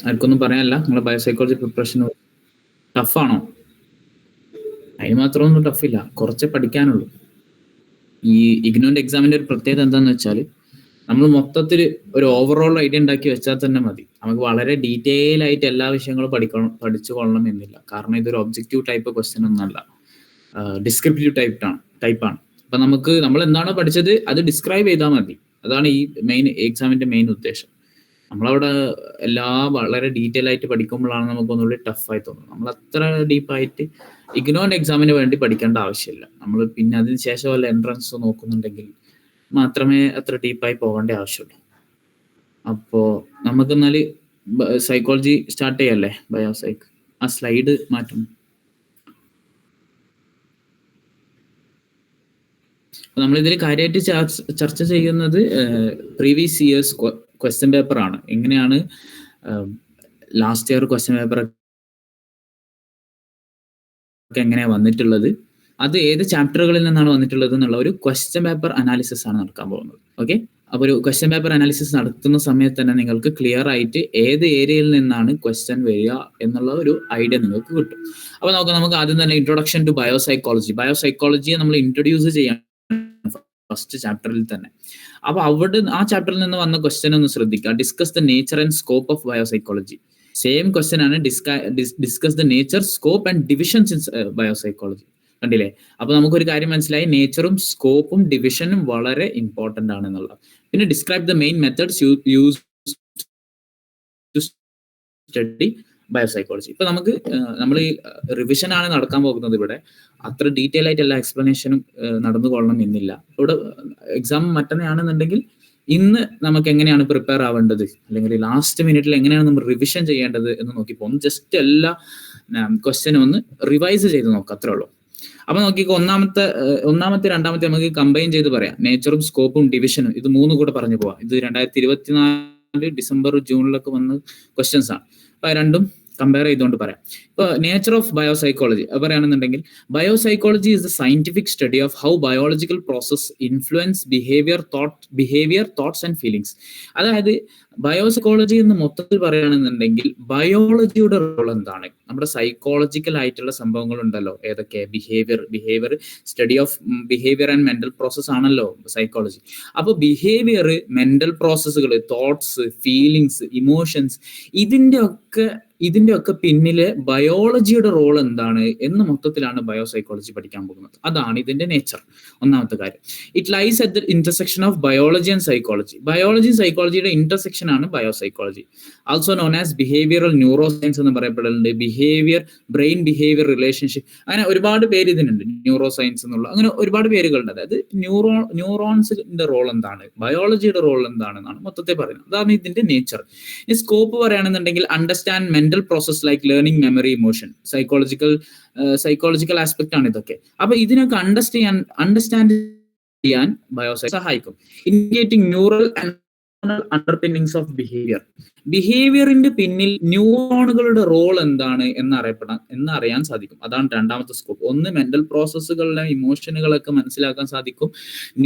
ആർക്കൊന്നും പറയാനില്ല? നിങ്ങളെ ബയോസൈക്കോളജി പ്രിപ്പറേഷൻ ടഫാണോ? അതിന് മാത്രമൊന്നും ടഫില്ല, കുറച്ചേ പഠിക്കാനുള്ളൂ. ഈ ഇഗ്നോന്റെ എക്സാമിന്റെ ഒരു പ്രത്യേകത എന്താണെന്ന് വെച്ചാൽ നമ്മൾ മൊത്തത്തിൽ ഒരു ഓവറോൾ ഐഡിയ ഉണ്ടാക്കി വെച്ചാൽ തന്നെ മതി. നമുക്ക് വളരെ ഡീറ്റെയിൽ ആയിട്ട് എല്ലാ വിഷയങ്ങളും പഠിച്ചു കൊള്ളണം എന്നില്ല. കാരണം ഇതൊരു ഒബ്ജക്റ്റീവ് ടൈപ്പ് ക്വസ്റ്റ്യൻ ഒന്നല്ല, ഡിസ്ക്രിപ്റ്റീവ് ടൈപ്പാണ്. അപ്പൊ നമ്മൾ എന്താണോ പഠിച്ചത് അത് ഡിസ്ക്രൈബ് ചെയ്താൽ മതി. അതാണ് ഈ എക്സാമിന്റെ മെയിൻ ഉദ്ദേശം. നമ്മളവിടെ വളരെ ഡീറ്റെയിൽ ആയിട്ട് പഠിക്കുമ്പോഴാണ് നമുക്കൊന്നുകൂടി ടഫായി തോന്നുന്നത്. നമ്മൾ അത്ര ഡീപ്പായിട്ട് ഇഗ്നോന്റെ എക്സാമിന് വേണ്ടി പഠിക്കേണ്ട ആവശ്യമില്ല. നമ്മൾ പിന്നെ അതിന് ശേഷം വല്ല എൻട്രൻസ് നോക്കുന്നുണ്ടെങ്കിൽ മാത്രമേ അത്ര ഡീപ്പായി പോകേണ്ട ആവശ്യമുള്ളൂ. അപ്പോ നമുക്ക് എന്നാല് സൈക്കോളജി സ്റ്റാർട്ട് ചെയ്യല്ലേ? ബയോസൈക്ക് ആ സ്ലൈഡ് മാറ്റും. നമ്മളിതിൽ കാര്യമായിട്ട് ചർച്ച ചെയ്യുന്നത് പ്രീവിയസ് ഇയേഴ്സ് ക്വസ്റ്റ്യൻ പേപ്പർ ആണ്. എങ്ങനെയാണ് ലാസ്റ്റ് ഇയർ ക്വസ്റ്റ്യൻ പേപ്പർ ഒക്കെ എങ്ങനെയാണ് വന്നിട്ടുള്ളത്, അത് ഏത് ചാപ്റ്ററുകളിൽ നിന്നാണ് വന്നിട്ടുള്ളത് എന്നുള്ള ഒരു ക്വസ്റ്റ്യൻ പേപ്പർ അനാലിസിസ് ആണ് നടക്കാൻ പോകുന്നത്. ഓക്കെ, അപ്പോൾ ഒരു ക്വസ്റ്റ്യൻ പേപ്പർ അനാലിസിസ് നടത്തുന്ന സമയത്ത് തന്നെ നിങ്ങൾക്ക് ക്ലിയർ ആയിട്ട് ഏത് ഏരിയയിൽ നിന്നാണ് ക്വസ്റ്റ്യൻ വരിക എന്നുള്ള ഒരു ഐഡിയ നിങ്ങൾക്ക് കിട്ടും. അപ്പോൾ നമുക്ക് ആദ്യം തന്നെ ഇൻട്രൊഡക്ഷൻ ടു ബയോസൈക്കോളജിയെ നമ്മൾ ഇൻട്രൊഡ്യൂസ് ചെയ്യാം ഫസ്റ്റ് ചാപ്റ്ററിൽ തന്നെ. അപ്പൊ ആ ചാപ്റ്ററിൽ നിന്ന് വന്ന ക്വസ്റ്റ്യൻ ഒന്ന് ശ്രദ്ധിക്കുക. Discuss the nature and scope of biopsychology. Same question ആണ്, discuss the nature, scope and divisions in biopsychology. കണ്ടില്ലേ? അപ്പൊ നമുക്കൊരു കാര്യം മനസ്സിലായി, നേച്ചറും സ്കോപ്പും ഡിവിഷനും വളരെ ഇമ്പോർട്ടന്റ് ആണ് എന്നുള്ളത്. പിന്നെ describe the main methods use to study biopsychology. ഇപ്പൊ നമ്മൾ ഈ റിവിഷൻ ആണ് നടക്കാൻ പോകുന്നത്. ഇവിടെ അത്ര ഡീറ്റെയിൽ ആയിട്ട് എല്ലാ എക്സ്പ്ലനേഷനും നടന്നുകൊള്ളണം എന്നില്ല. ഇവിടെ എക്സാം മറ്റന്നാണെന്നുണ്ടെങ്കിൽ ഇന്ന് നമുക്ക് എങ്ങനെയാണ് പ്രിപ്പയർ ആവേണ്ടത്, അല്ലെങ്കിൽ ലാസ്റ്റ് മിനിറ്റിൽ എങ്ങനെയാണ് നമ്മൾ റിവിഷൻ ചെയ്യേണ്ടത് എന്ന് നോക്കിപ്പോ ജസ്റ്റ് എല്ലാ ക്വസ്റ്റ്യനും ഒന്ന് റിവൈസ് ചെയ്ത് നോക്കാം, അത്രേ ഉള്ളൂ. അപ്പൊ നോക്കിക്കോ, ഒന്നാമത്തെ രണ്ടാമത്തെ നമുക്ക് കമ്പൈൻ ചെയ്ത് പറയാം. നേച്ചറും സ്കോപ്പും ഡിവിഷനും, ഇത് മൂന്നും കൂടെ പറഞ്ഞു പോവാം. ഇത് 2024 ഡിസംബർ ജൂണിലൊക്കെ വന്ന ക്വസ്റ്റ്യൻസ് ആണ്. അപ്പൊ രണ്ടും കമ്പയർ ചെയ്തുകൊണ്ട് പറയാം. ഇപ്പൊ നേച്ചർ ഓഫ് ബയോസൈക്കോളജി പറയുകയാണെന്നുണ്ടെങ്കിൽ, biopsychology is the scientific study of how biological process influence behaviour, thoughts and feelings. അതായത് ബയോസൈക്കോളജി എന്ന് മൊത്തത്തിൽ പറയുകയാണെന്നുണ്ടെങ്കിൽ ബയോളജിയുടെ റോൾ എന്താണ്, നമ്മുടെ സൈക്കോളജിക്കൽ ആയിട്ടുള്ള സംഭവങ്ങൾ ഉണ്ടല്ലോ, ഏതൊക്കെ behaviour study of behaviour and mental process ആണല്ലോ സൈക്കോളജി. അപ്പൊ ബിഹേവിയർ, മെന്റൽ പ്രോസസ്സുകൾ, തോട്ട്സ്, ഫീലിങ്സ്, ഇമോഷൻസ്, ഇതിന്റെ ഒക്കെ പിന്നില് ബയോളജിയുടെ റോൾ എന്താണ് എന്ന് മൊത്തത്തിലാണ് ബയോസൈക്കോളജി പഠിക്കാൻ പോകുന്നത്. അതാണ് ഇതിന്റെ നേച്ചർ. ഒന്നാമത്തെ കാര്യം, it lies at the intersection of biology and psychology. Biology സൈക്കോളജിയുടെ ഇന്റർസെക്ഷൻ ആണ് biopsychology. Also known as behavioural neuroscience എന്ന് പറയപ്പെടുന്നുണ്ട്. ബ്രെയിൻ ബിഹേവിയർ റിലേഷൻഷിപ്പ്, അങ്ങനെ ഒരുപാട് പേര് ഇതിനുണ്ട്. ന്യൂറോ സയൻസ് എന്നുള്ള അങ്ങനെ ഒരുപാട് പേരുകളുണ്ട്. അതായത് ന്യൂറോൺസിന്റെ റോൾ എന്താണ്, ബയോളജിയുടെ റോൾ എന്താണെന്നാണ് മൊത്തത്തിൽ പറയുന്നത്. അതാണ് ഇതിന്റെ നേച്ചർ. ഈ സ്കോപ്പ് പറയുകയാണെന്നുണ്ടെങ്കിൽ, understand mental process like learning, memory, emotion, psychological aspect ആണ് ഇതൊക്കെ. അപ്പൊ ഇതിനൊക്കെ അണ്ടർസ്റ്റാൻഡ് ചെയ്യാൻ ബയോസൈക്കോളജി സഹായിക്കും. ഇൻഡിക്കേറ്റിംഗ് ന്യൂറൽ ആൻഡ് അണ്ടർപിന്നിങ്സ് ഓഫ് ബിഹേവിയറിന്റെ പിന്നിൽ ന്യൂറോണുകളുടെ റോൾ എന്താണ് എന്നറിയാൻ സാധിക്കും. അതാണ് രണ്ടാമത്തെ സ്കോപ്പ്. ഒന്ന്, മെന്റൽ പ്രോസസ്സുകളിലെ ഇമോഷനുകളൊക്കെ മനസ്സിലാക്കാൻ സാധിക്കും.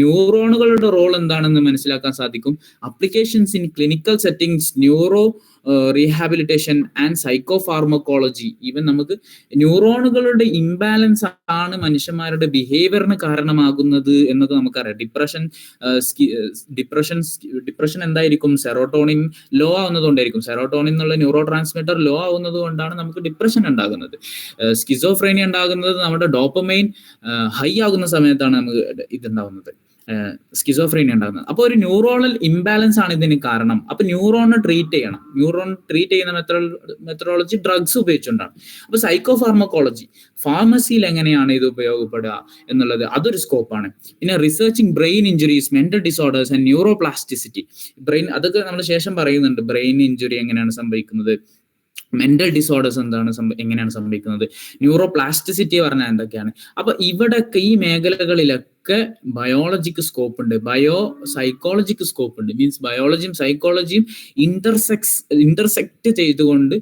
ന്യൂറോണുകളുടെ റോൾ എന്താണെന്ന് മനസ്സിലാക്കാൻ സാധിക്കും. Applications in clinical settings, neurorehabilitation and psychopharmacology. Even നമുക്ക് ന്യൂറോണുകളുടെ ഇംബാലൻസ് ആണ് മനുഷ്യന്മാരുടെ ബിഹേവിയറിന് കാരണമാകുന്നത് എന്നൊക്കെ നമുക്കറിയാം. ഡിപ്രഷൻ എന്തായിരിക്കും? സെറോട്ടോണിൻ ലോ ആവുന്നതുകൊണ്ടായിരിക്കും. സെറോട്ടോണിൻ എന്നുള്ള ന്യൂറോ ട്രാൻസ്മിറ്റർ ലോ ആവുന്നത് കൊണ്ടാണ് നമുക്ക് ഡിപ്രഷൻ ഉണ്ടാകുന്നത്. സ്കിസോഫ്രേനിയ ഉണ്ടാകുന്നത് നമ്മുടെ ഡോപ്പമൈൻ ഹൈ ആകുന്ന സമയത്താണ് നമുക്ക് ഇതുണ്ടാവുന്നത്, സ്കിസോഫ്രീനിയ ഉണ്ടാകുന്നത്. അപ്പോൾ ഒരു ന്യൂറോണൽ ഇംബാലൻസ് ആണ് ഇതിന് കാരണം. അപ്പൊ ന്യൂറോണിനെ ട്രീറ്റ് ചെയ്യണം. ട്രീറ്റ് ചെയ്യുന്ന മെത്തഡോളജി ഡ്രഗ്സ് ഉപയോഗിച്ചുകൊണ്ടാണ്. അപ്പൊ സൈക്കോഫാർമക്കോളജി, ഫാർമസിയിൽ എങ്ങനെയാണ് ഇത് ഉപയോഗപ്പെടുക എന്നുള്ളത് അതൊരു സ്കോപ്പാണ്. പിന്നെ researching brain injuries, mental disorders and neuro plasticity. അതൊക്കെ നമ്മൾ ശേഷം പറയുന്നുണ്ട്. ബ്രെയിൻ ഇഞ്ചുറി എങ്ങനെയാണ് സംഭവിക്കുന്നത്, മെന്റൽ ഡിസോർഡേഴ്സ് എങ്ങനെയാണ് സംഭവിക്കുന്നത്, ന്യൂറോ പ്ലാസ്റ്റിസിറ്റി പറഞ്ഞാൽ എന്തൊക്കെയാണ്. അപ്പൊ ഇവിടെയൊക്കെ ഈ മേഖലകളിലൊക്കെ ഇതിലൊക്കെ ബയോളജിക്ക് സ്കോപ്പ് ഉണ്ട്, ബയോ സൈക്കോളജിക്ക് സ്കോപ്പ് ഉണ്ട്. മീൻസ് ബയോളജിയും സൈക്കോളജിയും ഇന്റർസെക്ട് ചെയ്തുകൊണ്ട്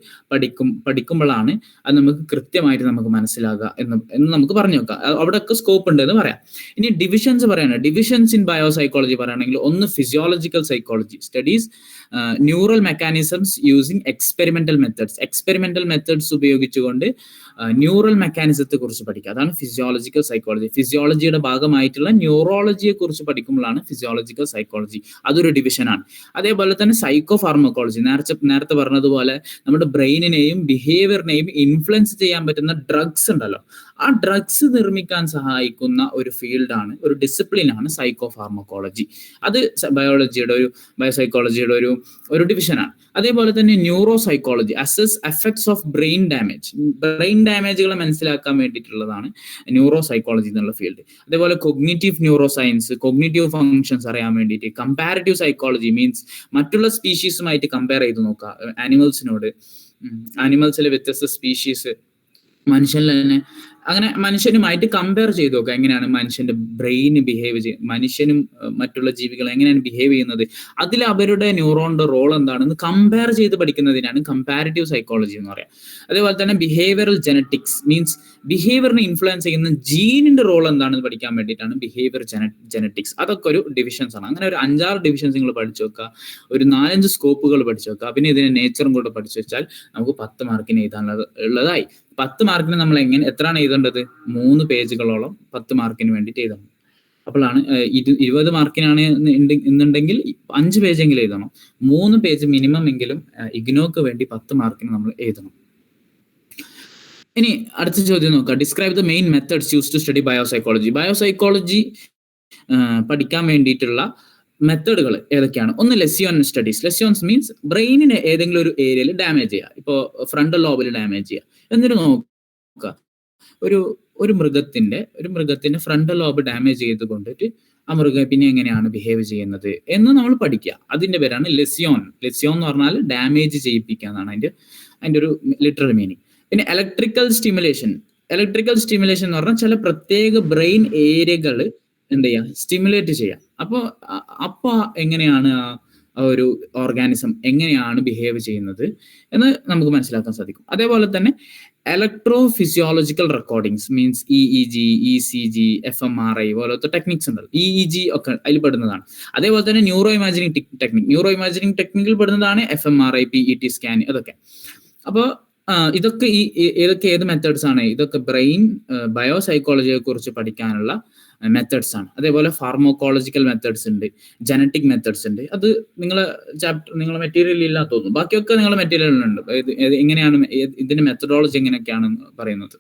പഠിക്കുമ്പോഴാണ് അത് നമുക്ക് കൃത്യമായിട്ട് നമുക്ക് മനസ്സിലാകുക എന്ന് നമുക്ക് പറഞ്ഞു നോക്കാം. അവിടെയൊക്കെ സ്കോപ്പ് ഉണ്ട് എന്ന് പറയാം. ഇനി ഡിവിഷൻസ് പറയാണ്, ഡിവിഷൻസ് ഇൻ ബയോ സൈക്കോളജി പറയുകയാണെങ്കിൽ ഒന്ന് physiological psychology studies neural mechanisms using experimental methods ഉപയോഗിച്ചുകൊണ്ട് ന്യൂറൽ മെക്കാനിസത്തെ കുറിച്ച് പഠിക്കുക. അതാണ് ഫിസിയോളജിക്കൽ സൈക്കോളജി. ഫിസിയോളജിയുടെ ഭാഗമായിട്ടുള്ള ന്യൂറോളജിയെ കുറിച്ച് പഠിക്കുമ്പോഴാണ് ഫിസിയോളജിക്കൽ സൈക്കോളജി. അതൊരു ഡിവിഷനാണ്. അതേപോലെ തന്നെ സൈക്കോ ഫാർമക്കോളജി, നേരത്തെ പറഞ്ഞതുപോലെ നമ്മുടെ ബ്രെയിനിനെയും ബിഹേവിയറിനെയും ഇൻഫ്ലുവൻസ് ചെയ്യാൻ പറ്റുന്ന ഡ്രഗ്സ് ഉണ്ടല്ലോ, ആ ഡ്രഗ്സ് നിർമ്മിക്കാൻ സഹായിക്കുന്ന ഒരു ഫീൽഡാണ്, ഒരു ഡിസിപ്ലിനാണ് സൈക്കോ ഫാർമക്കോളജി. അത് ബയോസൈക്കോളജിയുടെ ഒരു ഡിവിഷനാണ്. അതേപോലെ തന്നെ neuropsychology assess effects of brain ഡാമേജുകളെ മനസ്സിലാക്കാൻ വേണ്ടിയിട്ടുള്ളതാണ് ന്യൂറോ സൈക്കോളജി എന്നുള്ള ഫീൽഡ്. അതേപോലെ cognitive neuroscience, cognitive functions അറിയാൻ വേണ്ടിയിട്ട് കമ്പാരിറ്റീവ് സൈക്കോളജി, മീൻസ് മറ്റുള്ള സ്പീഷീസുമായിട്ട് കമ്പയർ ചെയ്ത് നോക്കുക, ആനിമൽസിലെ വ്യത്യസ്ത സ്പീഷീസ് മനുഷ്യനിൽ തന്നെ അങ്ങനെ മനുഷ്യനുമായിട്ട് കമ്പയർ ചെയ്ത് നോക്കുക, എങ്ങനെയാണ് മനുഷ്യന്റെ ബ്രെയിന് ബിഹേവ് ചെയ്യുന്നത്, മനുഷ്യനും മറ്റുള്ള ജീവികളും എങ്ങനെയാണ് ബിഹേവ് ചെയ്യുന്നത്, അതിൽ അവരുടെ ന്യൂറോണിന്റെ റോൾ എന്താണെന്ന് കമ്പയർ ചെയ്ത് പഠിക്കുന്നതിനാണ് കമ്പാരിറ്റീവ് സൈക്കോളജി എന്ന് പറയാം. അതേപോലെ തന്നെ ബിഹേവിയറൽ ജെനറ്റിക്സ്, മീൻസ് ബിഹേവിയറിനെ ഇൻഫ്ലുവൻസ് ചെയ്യുന്ന ജീനിന്റെ റോൾ എന്താണെന്ന് പഠിക്കാൻ വേണ്ടിയിട്ടാണ് ബിഹേവിയർ ജെനറ്റിക്സ്. അതൊക്കെ ഒരു ഡിവിഷൻസ് ആണ്. അങ്ങനെ ഒരു 5-6 ഡിവിഷൻസ് നിങ്ങൾ പഠിച്ചു വെക്കുക, ഒരു 4-5 സ്കോപ്പുകൾ പഠിച്ചു വെക്കുക, പിന്നെ ഇതിന്റെ നേച്ചറും കൂടെ പഠിച്ചു വെച്ചാൽ നമുക്ക് 10 മാർക്കിന് എഴുതാനുള്ളതായി. 10 മാർക്കിന് നമ്മൾ എത്രയാണ് എഴുതേണ്ടത്? 3 പേജുകളോളം 10 മാർക്കിന് വേണ്ടിയിട്ട് എഴുതണം. അപ്പോഴാണ് 20 മാർക്കിനാണ് എന്നുണ്ടെങ്കിൽ 5 പേജെങ്കിലും എഴുതണം. 3 പേജ് മിനിമം എങ്കിലും ഇഗ്നോക്ക് വേണ്ടി 10 മാർക്കിന് നമ്മൾ എഴുതണം. ഇനി അടുത്ത ചോദ്യം നോക്കാം. Describe the main methods use to study biopsychology പഠിക്കാൻ വേണ്ടിയിട്ടുള്ള മെത്തേഡുകൾ ഏതൊക്കെയാണ്? ഒന്ന് ലെസിയോൺ സ്റ്റഡീസ്. ലെസിയോൺസ് മീൻസ് ബ്രെയിനിനെ ഏതെങ്കിലും ഒരു ഏരിയയിൽ ഡാമേജ് ചെയ്യുക, ഇപ്പോൾ ഫ്രണ്ടൽ ലോബിൽ ഡാമേജ് ചെയ്യുക. എന്നിട്ട് നോക്കുക ഒരു മൃഗത്തിന്റെ ഫ്രണ്ടൽ ലോബ് ഡാമേജ് ചെയ്തുകൊണ്ടിട്ട് ആ മൃഗം പിന്നെ എങ്ങനെയാണ് ബിഹേവ് ചെയ്യുന്നത് എന്ന് നമ്മൾ പഠിക്കുക. അതിന്റെ പേരാണ് ലെസിയോൺ എന്ന് പറഞ്ഞാൽ ഡാമേജ് ചെയ്യിപ്പിക്കുക എന്നാണ് അതിന്റെ ഒരു ലിറ്ററൽ മീനിങ്. പിന്നെ ഇലക്ട്രിക്കൽ സ്റ്റിമുലേഷൻ എന്ന് പറഞ്ഞാൽ ചില പ്രത്യേക ബ്രെയിൻ ഏരിയകൾ എന്ത് ചെയ്യുക, സ്റ്റിമുലേറ്റ് ചെയ്യാം. അപ്പോൾ എങ്ങനെയാണ് ആ ഒരു ഓർഗാനിസം എങ്ങനെയാണ് ബിഹേവ് ചെയ്യുന്നത് എന്ന് നമുക്ക് മനസ്സിലാക്കാൻ സാധിക്കും. അതേപോലെ തന്നെ electrophysiological recordings means EEG, ECG, fMRI പോലത്തെ ടെക്നിക്സ് ഉണ്ടല്ലോ, EEG ഒക്കെ അതിൽ പെടുന്നതാണ്. അതേപോലെ തന്നെ ന്യൂറോ ഇമാജിനിങ് ടെക്നിക്കിൽ പെടുന്നതാണ് fMRI, PET സ്കാൻ, അതൊക്കെ. അപ്പോൾ ഇതൊക്കെ ഏത് മെത്തേഡ്സ് ആണ്? ഇതൊക്കെ ബ്രെയിൻ ബയോസൈക്കോളജിയെ കുറിച്ച് പഠിക്കാനുള്ള മെത്തേഡ്സ് ആണ്. അതേപോലെ ഫാർമോക്കോളജിക്കൽ മെത്തേഡ്സ് ഉണ്ട്, ജനറ്റിക് മെത്തേഡ്സ് ഉണ്ട്. അത് നിങ്ങളെ മെറ്റീരിയൽ ഇല്ലാതെ തോന്നുന്നു, ബാക്കിയൊക്കെ നിങ്ങളുടെ മെറ്റീരിയലുണ്ട്. എങ്ങനെയാണ് ഇതിന്റെ മെത്തഡോളജി എങ്ങനെയൊക്കെയാണ് പറയുന്നത്.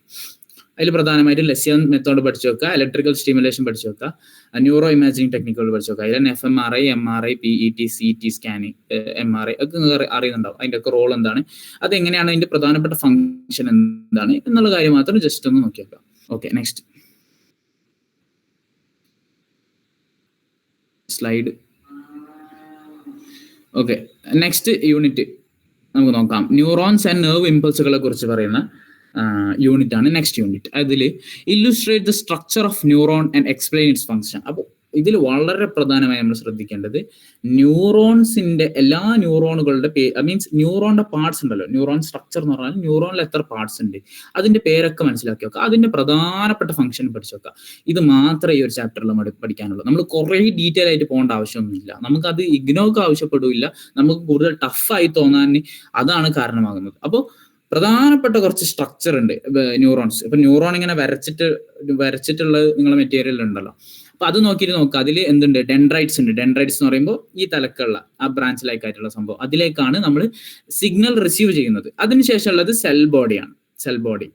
അതിൽ പ്രധാനമായിട്ടും ലെസിയോൺ മെത്തേഡ് പഠിച്ചു വെക്കുക, ഇലക്ട്രിക്കൽ സ്റ്റിമുലേഷൻ പഠിച്ചു വെക്കുക, ന്യൂറോ ഇമാജിനിങ് ടെക്നിക്കുകൾ പഠിച്ചു വെക്കുക. അതിൽ fMRI, MRI, PET, CT scanning, MRI ഒക്കെ അറിയുന്നുണ്ടാവും. അതിന്റെ ഒക്കെ റോൾ എന്താണ്, അതെങ്ങനെയാണ്, അതിന്റെ പ്രധാനപ്പെട്ട ഫംഗ്ഷൻ എന്താണ് എന്നുള്ള കാര്യം മാത്രം ജസ്റ്റ് ഒന്ന് നോക്കി വെക്കുക. Okay, next slide. Okay, next unit നമുക്ക് നോക്കാം. ന്യൂറോൺസ് ആൻഡ് നെർവ് ഇമ്പൾസുകളെ കുറിച്ച് പറയുന്ന യൂണിറ്റ് ആണ് നെക്സ്റ്റ് യൂണിറ്റ്. അതിൽ illustrate the structure of neuron and explain its function. അപ്പോൾ ഇതിൽ വളരെ പ്രധാനമായി നമ്മൾ ശ്രദ്ധിക്കേണ്ടത് ന്യൂറോൺസിന്റെ എല്ലാ ന്യൂറോണുകളുടെ മീൻസ് ന്യൂറോണിന്റെ പാർട്സ് ഉണ്ടല്ലോ, ന്യൂറോൺ സ്ട്രക്ചർ എന്ന് പറഞ്ഞാൽ ന്യൂറോണിൽ എത്ര പാർട്സ് ഉണ്ട് അതിന്റെ പേരൊക്കെ മനസ്സിലാക്കി വെക്കുക, അതിന്റെ പ്രധാനപ്പെട്ട ഫംഗ്ഷൻ പഠിച്ചു വെക്കുക. ഇത് മാത്രമേ ഈ ഒരു ചാപ്റ്ററിൽ പഠിക്കാനുള്ളൂ. നമ്മൾ കുറേ ഡീറ്റെയിൽ ആയിട്ട് പോകേണ്ട ആവശ്യമൊന്നുമില്ല. നമുക്കത് ഇഗ്നോക്ക് ആവശ്യപ്പെടില്ല, നമുക്ക് കൂടുതൽ ടഫായി തോന്നാൻ അതാണ് കാരണമാകുന്നത്. അപ്പോൾ പ്രധാനപ്പെട്ട കുറച്ച് സ്ട്രക്ചർ ഉണ്ട് ന്യൂറോൺസ്. ഇപ്പൊ ന്യൂറോൺ ഇങ്ങനെ വരച്ചിട്ടുള്ള നിങ്ങളെ മെറ്റീരിയൽ ഉണ്ടല്ലോ, അപ്പൊ അത് നോക്കിയിട്ട് നോക്കുക. അതിൽ എന്തുണ്ട്? ഡെൻഡ്രൈറ്റ്സ് ഉണ്ട്. ഡെൻഡ്രൈറ്റ്സ് എന്ന് പറയുമ്പോൾ ഈ തലക്കുള്ള ആ ബ്രാഞ്ചിലേക്കായിട്ടുള്ള സംഭവം, അതിലേക്കാണ് നമ്മൾ സിഗ്നൽ റിസീവ് ചെയ്യുന്നത്. അതിനുശേഷമുള്ളത് സെൽ ബോഡി.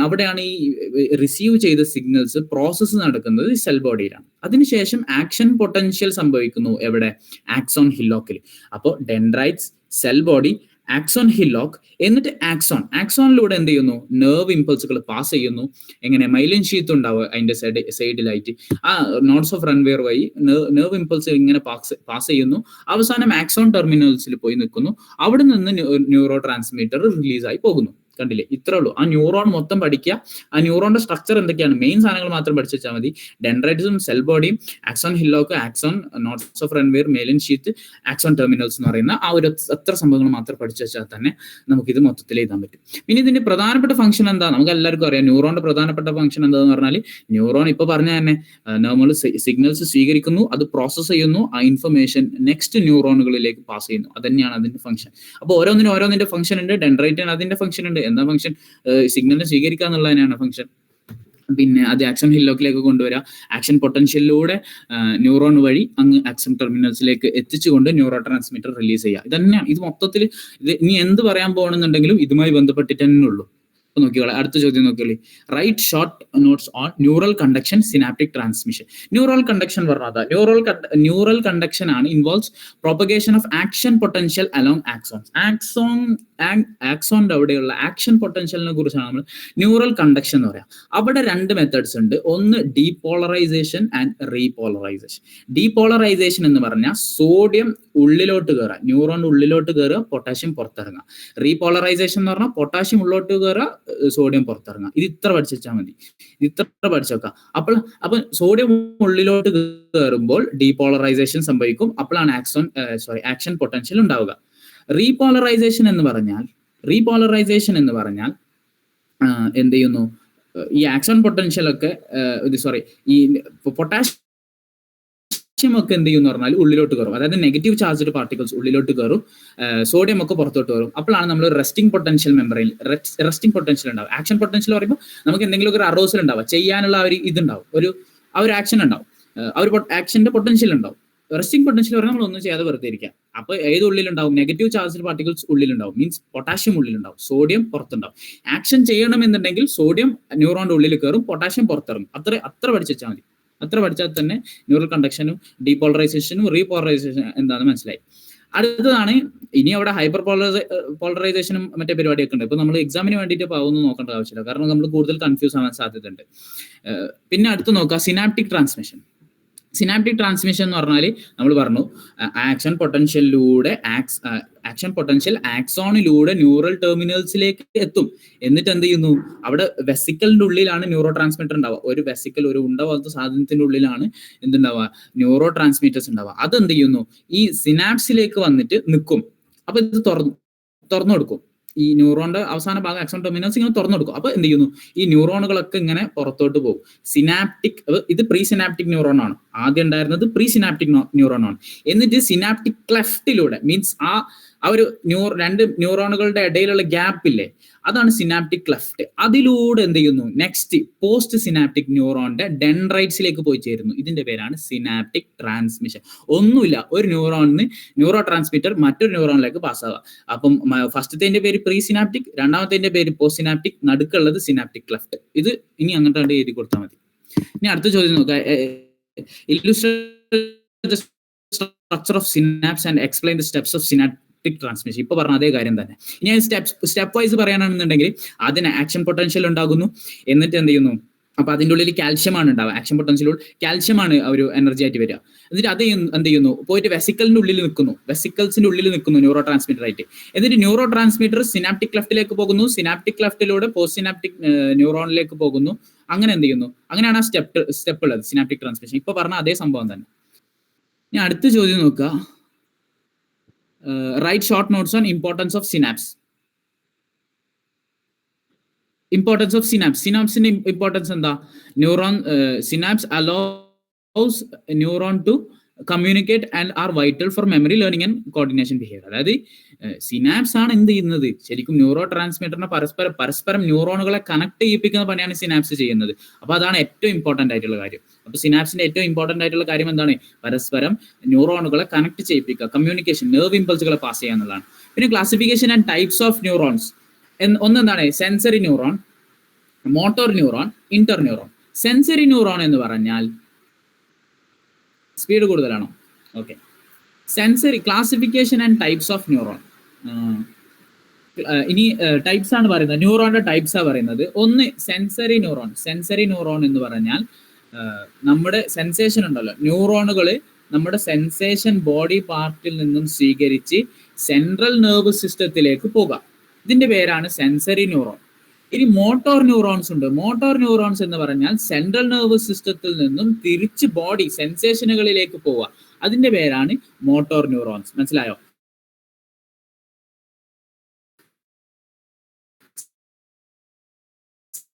അവിടെയാണ് ഈ റിസീവ് ചെയ്ത സിഗ്നൽസ് പ്രോസസ്സ് നടക്കുന്നത് സെൽ ബോഡിയിലാണ്. അതിനുശേഷം ആക്ഷൻ പൊട്ടൻഷ്യൽ സംഭവിക്കുന്നു എവിടെ? ആക്സോൺ ഹില്ലോക്കിൽ. അപ്പോൾ ഡെൻഡ്രൈറ്റ്സ്, സെൽ ബോഡി, ആക്സോൺ ഹില്ലോക്ക്, എന്നിട്ട് ആക്സോണിലൂടെ എന്ത് ചെയ്യുന്നു? നെർവ് ഇമ്പൾസുകൾ പാസ് ചെയ്യുന്നു. എങ്ങനെ? മൈലിൻ ഷീത്ത് ഉണ്ടാവുക അതിന്റെ സൈഡിലായിട്ട്, ആ നോട്ട്സ് ഓഫ് റൺവെയർ വഴി നെർവ് ഇമ്പൾസ് ഇങ്ങനെ പാസ് ചെയ്യുന്നു. അവസാനം ആക്സോൺ ടെർമിനൽസിൽ പോയി നിൽക്കുന്നു. അവിടെ നിന്ന് ന്യൂറോ ട്രാൻസ്മിറ്റർ റിലീസായി പോകുന്നു. കണ്ടില്ലേ, ഇത്രേ ഉള്ളൂ. ആ ന്യൂറോൺ മൊത്തം പഠിക്കുക, ആ ന്യൂറോണിന്റെ സ്ട്രക്ചർ എന്തൊക്കെയാണ്, മെയിൻ സാധനങ്ങൾ മാത്രം പഠിച്ചു വെച്ചാൽ മതി. ഡെൻഡ്രൈറ്റ്സും സെൽ ബോഡിയും axon hillock, axon nodes of Ranvier, myelin sheath, axon terminals എന്ന് പറയുന്ന ആ ഒരു എത്ര സംഭവങ്ങൾ മാത്രം പഠിച്ചു വെച്ചാൽ തന്നെ നമുക്കിത് മൊത്തത്തിൽ എഴുതാൻ പറ്റും. ഇനി ഇതിന്റെ പ്രധാനപ്പെട്ട ഫംഗ്ഷൻ എന്താ, നമുക്ക് എല്ലാവർക്കും അറിയാം. ന്യൂറോണിന്റെ പ്രധാനപ്പെട്ട ഫംഗ്ഷൻ എന്താന്ന് പറഞ്ഞാൽ, ന്യൂറോൺ ഇപ്പൊ പറഞ്ഞ തന്നെ നമ്മൾ സിഗ്നൽസ് സ്വീകരിക്കുന്നു, അത് പ്രോസസ് ചെയ്യുന്നു, ആ ഇൻഫർമേഷൻ നെക്സ്റ്റ് ന്യൂറോണുകളിലേക്ക് പാസ് ചെയ്യുന്നു. അത് തന്നെയാണ് അതിന്റെ ഫംഗ്ഷൻ. അപ്പോൾ ഓരോന്നിന്റെ ഫംഗ്ഷൻ ഉണ്ട്. ഡെൻഡ്രൈറ്റിന് അതിന്റെ ഫംഗ്ഷൻ ഉണ്ട്. എന്താ ഫംഗ്ഷൻ? സിഗ്നലിനെ സ്വീകരിക്കുക എന്നുള്ളതിനാണ് ഫംഗ്ഷൻ. പിന്നെ അത് ആക്ഷൻ ഹില്ലോക്കിലേക്ക് കൊണ്ടുവരാം, ആക്ഷൻ പൊട്ടൻഷ്യലിലൂടെ ന്യൂറോൺ വഴി അങ്ങ് ആക്ഷൻ ടെർമിനൽസിലേക്ക് എത്തിച്ചുകൊണ്ട് ന്യൂറോ ട്രാൻസ്മിറ്റർ റിലീസ് ചെയ്യുക. ഇതന്നെയാണ്. ഇത് മൊത്തത്തിൽ ഇത് ഇനി എന്ത് പറയാൻ പോകണമെന്നുണ്ടെങ്കിലും ഇതുമായി ബന്ധപ്പെട്ടിട്ട് തന്നെ ഉള്ളൂ. അപ്പൊ നോക്കിയോളെ, അടുത്ത ചോദ്യം നോക്കിയോളി. Write short notes on neural conduction, synaptic transmission. Neural conduction പറഞ്ഞാൽ ന്യൂറൽ കണ്ടക്ഷൻ ആണ് involves propagation of action potential along axons. ആക്സോണിന്റെ അവിടെയുള്ള ആക്ഷൻ പൊട്ടൻഷ്യലിനെ കുറിച്ചാണ് നമ്മൾ ന്യൂറൽ കണ്ടക്ഷൻ എന്ന് പറയാം. അവിടെ രണ്ട് മെത്തേഡ്സ് ഉണ്ട്. ഒന്ന് ഡീപോളറൈസേഷൻ ആൻഡ് റീപോളറൈസേഷൻ. ഡീപോളറൈസേഷൻ എന്ന് പറഞ്ഞാൽ സോഡിയം ഉള്ളിലോട്ട് കയറുക, ന്യൂറോണിന്റെ ഉള്ളിലോട്ട് കയറുക, പൊട്ടാഷ്യം പുറത്തിറങ്ങുക. റീപോളറൈസേഷൻ എന്ന് പറഞ്ഞാൽ പൊട്ടാഷ്യം ഉള്ളോട്ട് കയറുക, സോഡിയം പുറത്തിറങ്ങുക. ഇത് ഇത്ര പഠിച്ചു വെച്ചാൽ മതി, ഇത്ര പഠിച്ചു വെക്കാം. അപ്പൊ സോഡിയം ഉള്ളിലോട്ട് കയറുമ്പോൾ ഡീപോളറൈസേഷൻ സംഭവിക്കും. അപ്പോഴാണ് ആക്ഷൻ പൊട്ടൻഷ്യൽ ഉണ്ടാവുക. റീപോളറൈസേഷൻ എന്ന് പറഞ്ഞാൽ എന്ത് ചെയ്യുന്നു, ഈ ആക്ഷൻ പൊട്ടൻഷ്യൽ ഒക്കെ ഈ പൊട്ടാഷ്യം ഒക്കെ എന്ത് ചെയ്യുന്ന പറഞ്ഞാൽ ഉള്ളിലോട്ട് കയറും. അതായത് നെഗറ്റീവ് ചാർജ്ഡ് പാർട്ടിക്കിൾസ് ഉള്ളിലോട്ട് കയറും, സോഡിയം ഒക്കെ പുറത്തോട്ട് വരും. അപ്പോഴാണ് നമ്മൾ resting potential membrane resting potential ഉണ്ടാവും. ആക്ഷൻ പൊട്ടൻഷ്യൽ പറയുമ്പോൾ നമുക്ക് എന്തെങ്കിലും ഒരു അറോസൽ ഉണ്ടാവും, ചെയ്യാനുള്ള ഒരു ഇതുണ്ടാവും, ഒരു ആക്ഷൻ ഉണ്ടാവും, ആക്ഷന്റെ പൊട്ടൻഷ്യൽ ഉണ്ടാവും. റെസ്റ്റിംഗ് പൊട്ടൻഷ്യൽ പറഞ്ഞാൽ നമ്മൾ ഒന്നും ചെയ്യാതെ വെറുതെ ഇരിക്കാം. അപ്പൊ ഏത് ഉള്ളിലുണ്ടാവും? നെഗറ്റീവ് ചാർജ്ഡ് പാർട്ടിക്കിൾസ് ഉള്ളിലുണ്ടാവും, മീൻസ് പൊട്ടാഷ്യം ഉള്ളിലുണ്ടാവും, സോഡിയം പുറത്തുണ്ടാവും. ആക്ഷൻ ചെയ്യണമെന്നുണ്ടെങ്കിൽ സോഡിയം ന്യൂറോണിന്റെ ഉള്ളിൽ കയറും, പൊട്ടാഷ്യം പുറത്തിറങ്ങും. അത്ര പഠിച്ചു വെച്ചാൽ മതി. അത്ര പഠിച്ചാൽ തന്നെ ന്യൂറൽ കണ്ടക്ഷനും ഡീപോളറൈസേഷനും റീപോളറൈസേഷൻ എന്താണെന്ന് മനസ്സിലായി. അടുത്തതാണ് ഇനി അവിടെ ഹൈപ്പർ പോളറൈസേഷനും മറ്റേ പരിപാടിയൊക്കെ ഉണ്ട്. ഇപ്പൊ നമ്മൾ എക്സാമിന് വേണ്ടിയിട്ട് ഒന്നും നോക്കേണ്ട ആവശ്യമില്ല, കാരണം നമ്മൾ കൂടുതൽ കൺഫ്യൂസ് ആവാൻ സാധ്യതയുണ്ട്. പിന്നെ അടുത്ത് നോക്കുക, സിനാപ്റ്റിക് ട്രാൻസ്മിഷൻ. സിനാപ്റ്റിക് ട്രാൻസ്മിഷൻ എന്ന് പറഞ്ഞാൽ നമ്മൾ പറഞ്ഞു ആക്ഷൻ പൊട്ടൻഷ്യൽ ആക്സോണിലൂടെ ന്യൂറൽ ടെർമിനൽസിലേക്ക് എത്തും. എന്നിട്ട് എന്ത് ചെയ്യുന്നു, അവിടെ വെസിക്കലിന്റെ ഉള്ളിലാണ് ന്യൂറോ ട്രാൻസ്മിറ്റർ ഉണ്ടാവുക. ഒരു വെസിക്കൽ, ഒരു ഉണ്ട പോലത്തെ സാധനത്തിന്റെ ഉള്ളിലാണ് എന്തുണ്ടാവുക, ന്യൂറോ ട്രാൻസ്മിറ്റേഴ്സ് ഉണ്ടാവുക. അതെന്ത് ചെയ്യുന്നു, ഈ സിനാപ്സിലേക്ക് വന്നിട്ട് നിൽക്കും. അപ്പൊ ഇത് തുറന്നു കൊടുക്കും. ഈ ന്യൂറോണിന്റെ അവസാന ഭാഗം ആക്സോൺ ടെർമിനൽസ് ഇങ്ങനെ തുറന്നു കൊടുക്കും. അപ്പൊ എന്ത് ചെയ്യുന്നു, ഈ ന്യൂറോണുകളൊക്കെ ഇങ്ങനെ പുറത്തോട്ട് പോകും. ഇത് പ്രീ സിനാപ്റ്റിക് ന്യൂറോൺ ആണ്. ആദ്യം ഉണ്ടായിരുന്നത് പ്രീ സിനാപ്റ്റിക് ന്യൂറോൺ ആണ്. എന്നിട്ട് സിനാപ്റ്റിക് ക്ലെഫ്റ്റിലൂടെ, മീൻസ് ആ ഒരു രണ്ട് ന്യൂറോണുകളുടെ ഇടയിലുള്ള ഗ്യാപ്പില്ലേ, അതാണ് സിനാപ്റ്റിക് ക്ലെഫ്റ്റ്. അതിലൂടെ എന്ത് ചെയ്യുന്നു, നെക്സ്റ്റ് പോസ്റ്റ് സിനാപ്റ്റിക് ന്യൂറോണിന്റെ ഡെൻഡ്രൈറ്റ്സിലേക്ക് പോയി ചേരുന്നു. ഇതിന്റെ പേരാണ് സിനാപ്റ്റിക് ട്രാൻസ്മിഷൻ. ഒന്നുമില്ല, ഒരു ന്യൂറോണിന് ന്യൂറോ ട്രാൻസ്മിറ്റർ മറ്റൊരു ന്യൂറോണിലേക്ക് പാസ്സാവുക. അപ്പം ഫസ്റ്റത്തെ പേര് പ്രീ സിനാപ്റ്റിക്, രണ്ടാമത്തെ പേര് പോസ്റ്റ് സിനാപ്റ്റിക്, നടുക്കുള്ളത് സിനാപ്റ്റിക് ക്ലെഫ്റ്റ്. ഇത് ഇനി അങ്ങോട്ട് എഴുതി കൊടുത്താൽ മതി. ഇനി അടുത്ത ചോദ്യം നോക്കാം. Illustrate the structure of synapse and explain the steps of synaptic transmission. ഇപ്പൊ പറഞ്ഞ അതേ കാര്യം തന്നെ. ഇനി സ്റ്റെപ്പ് വൈസ് പറയാനാണെന്നുണ്ടെങ്കിൽ അതിന് ആക്ഷൻ പൊട്ടൻഷ്യൽ ഉണ്ടാകുന്നു. എന്നിട്ട് എന്ത് ചെയ്യുന്നു, അപ്പൊ അതിൻ്റെ ഉള്ളിൽ കാൽഷ്യം ആണ് ഉണ്ടാവുക. ആക്ഷൻ പൊട്ടൻഷ്യലൂടെ കാൽഷ്യം ആണ് ഒരു എനർജി ആയിട്ട് വരിക. എന്നിട്ട് അത് എന്ത് ചെയ്യുന്നു, പോയിട്ട് വെസിക്കലിന്റെ ഉള്ളിൽ നിൽക്കുന്നു ന്യൂറോ ട്രാൻസ്മിറ്റർ ആയിട്ട്. എന്നിട്ട് ന്യൂറോ ട്രാൻസ്മിറ്റർ സിനാപ്റ്റിക് ക്ലെഫ്റ്റിലേക്ക് പോകുന്നു. സിനാപ്റ്റിക് ക്ലെഫ്റ്റിലൂടെ പോസ്റ്റ് സിനാപ്റ്റിക് ന്യൂറോണിലേക്ക് പോകുന്നു. അങ്ങനെ എന്ത് ചെയ്യുന്നു, അങ്ങനെയാണ് ആ സ്റ്റെപ്പ് ഉള്ളത്, സിനാപ്റ്റിക് ട്രാൻസ്മിഷൻ. ഇപ്പൊ പറഞ്ഞ അതേ സംഭവം തന്നെ. ഇനി അടുത്ത ചോദ്യം നോക്കുക. Write short notes on importance of synapse. Importance of synapse. സിനാപ്സിന്റെ ഇമ്പോർട്ടൻസ് എന്താ? Synapse allows neuron to communicate and are vital for memory learning and coordination behaviour. അതായത് സിനാപ്സ് ആണ് എന്ത് ചെയ്യുന്നത്, ശരിക്കും ന്യൂറോ ട്രാൻസ്മിറ്ററിനെ പരസ്പരം ന്യൂറോണുകളെ കണക്ട് ചെയ്യിപ്പിക്കുന്ന പണിയാണ് സിനാപ്സ് ചെയ്യുന്നത്. അപ്പൊ അതാണ് ഏറ്റവും ഇമ്പോർട്ടന്റ് ആയിട്ടുള്ള കാര്യം. അപ്പൊ സിനാപ്സിന്റെ ഏറ്റവും ഇമ്പോർട്ടന്റ് ആയിട്ടുള്ള കാര്യം എന്താണ്? പരസ്പരം ന്യൂറോണുകളെ കണക്ട് ചെയ്യിപ്പിക്കുക, കമ്മ്യൂണിക്കേഷൻ, നെർവ് ഇമ്പൾസുകളെ പാസ് ചെയ്യുക എന്നുള്ളതാണ്. പിന്നെ classification and types of neurons. ഒന്നെന്താണ് sensory neuron, motor neuron, interneuron. Sensory neuron എന്ന് പറഞ്ഞാൽ സ്പീഡ് കൂടുതലാണോ? Okay. Sensory classification and types of neuron. ഇനി ടൈപ്സ് ആണ് പറയുന്നത്, ന്യൂറോണിന്റെ ടൈപ്സ് ആണ് പറയുന്നത്. ഒന്ന് സെൻസറി ന്യൂറോൺ. സെൻസറി ന്യൂറോൺ എന്ന് പറഞ്ഞാൽ നമ്മുടെ സെൻസേഷൻ ഉണ്ടല്ലോ, ന്യൂറോണുകൾ നമ്മുടെ സെൻസേഷൻ ബോഡി പാർട്ടിൽ നിന്നും സ്വീകരിച്ച് സെൻട്രൽ നെർവ് സിസ്റ്റത്തിലേക്ക് പോകാം. ഇതിന്റെ പേരാണ് സെൻസറി ന്യൂറോൺ. ഇനി മോട്ടോർ ന്യൂറോൺസ് ഉണ്ട്. മോട്ടോർ ന്യൂറോൺസ് എന്ന് പറഞ്ഞാൽ സെൻട്രൽ നെർവസ് സിസ്റ്റത്തിൽ നിന്നും തിരിച്ച് ബോഡി സെൻസേഷനുകളിലേക്ക് പോവുക. അതിന്റെ പേരാണ് മോട്ടോർ ന്യൂറോൺസ്. മനസ്സിലായോ?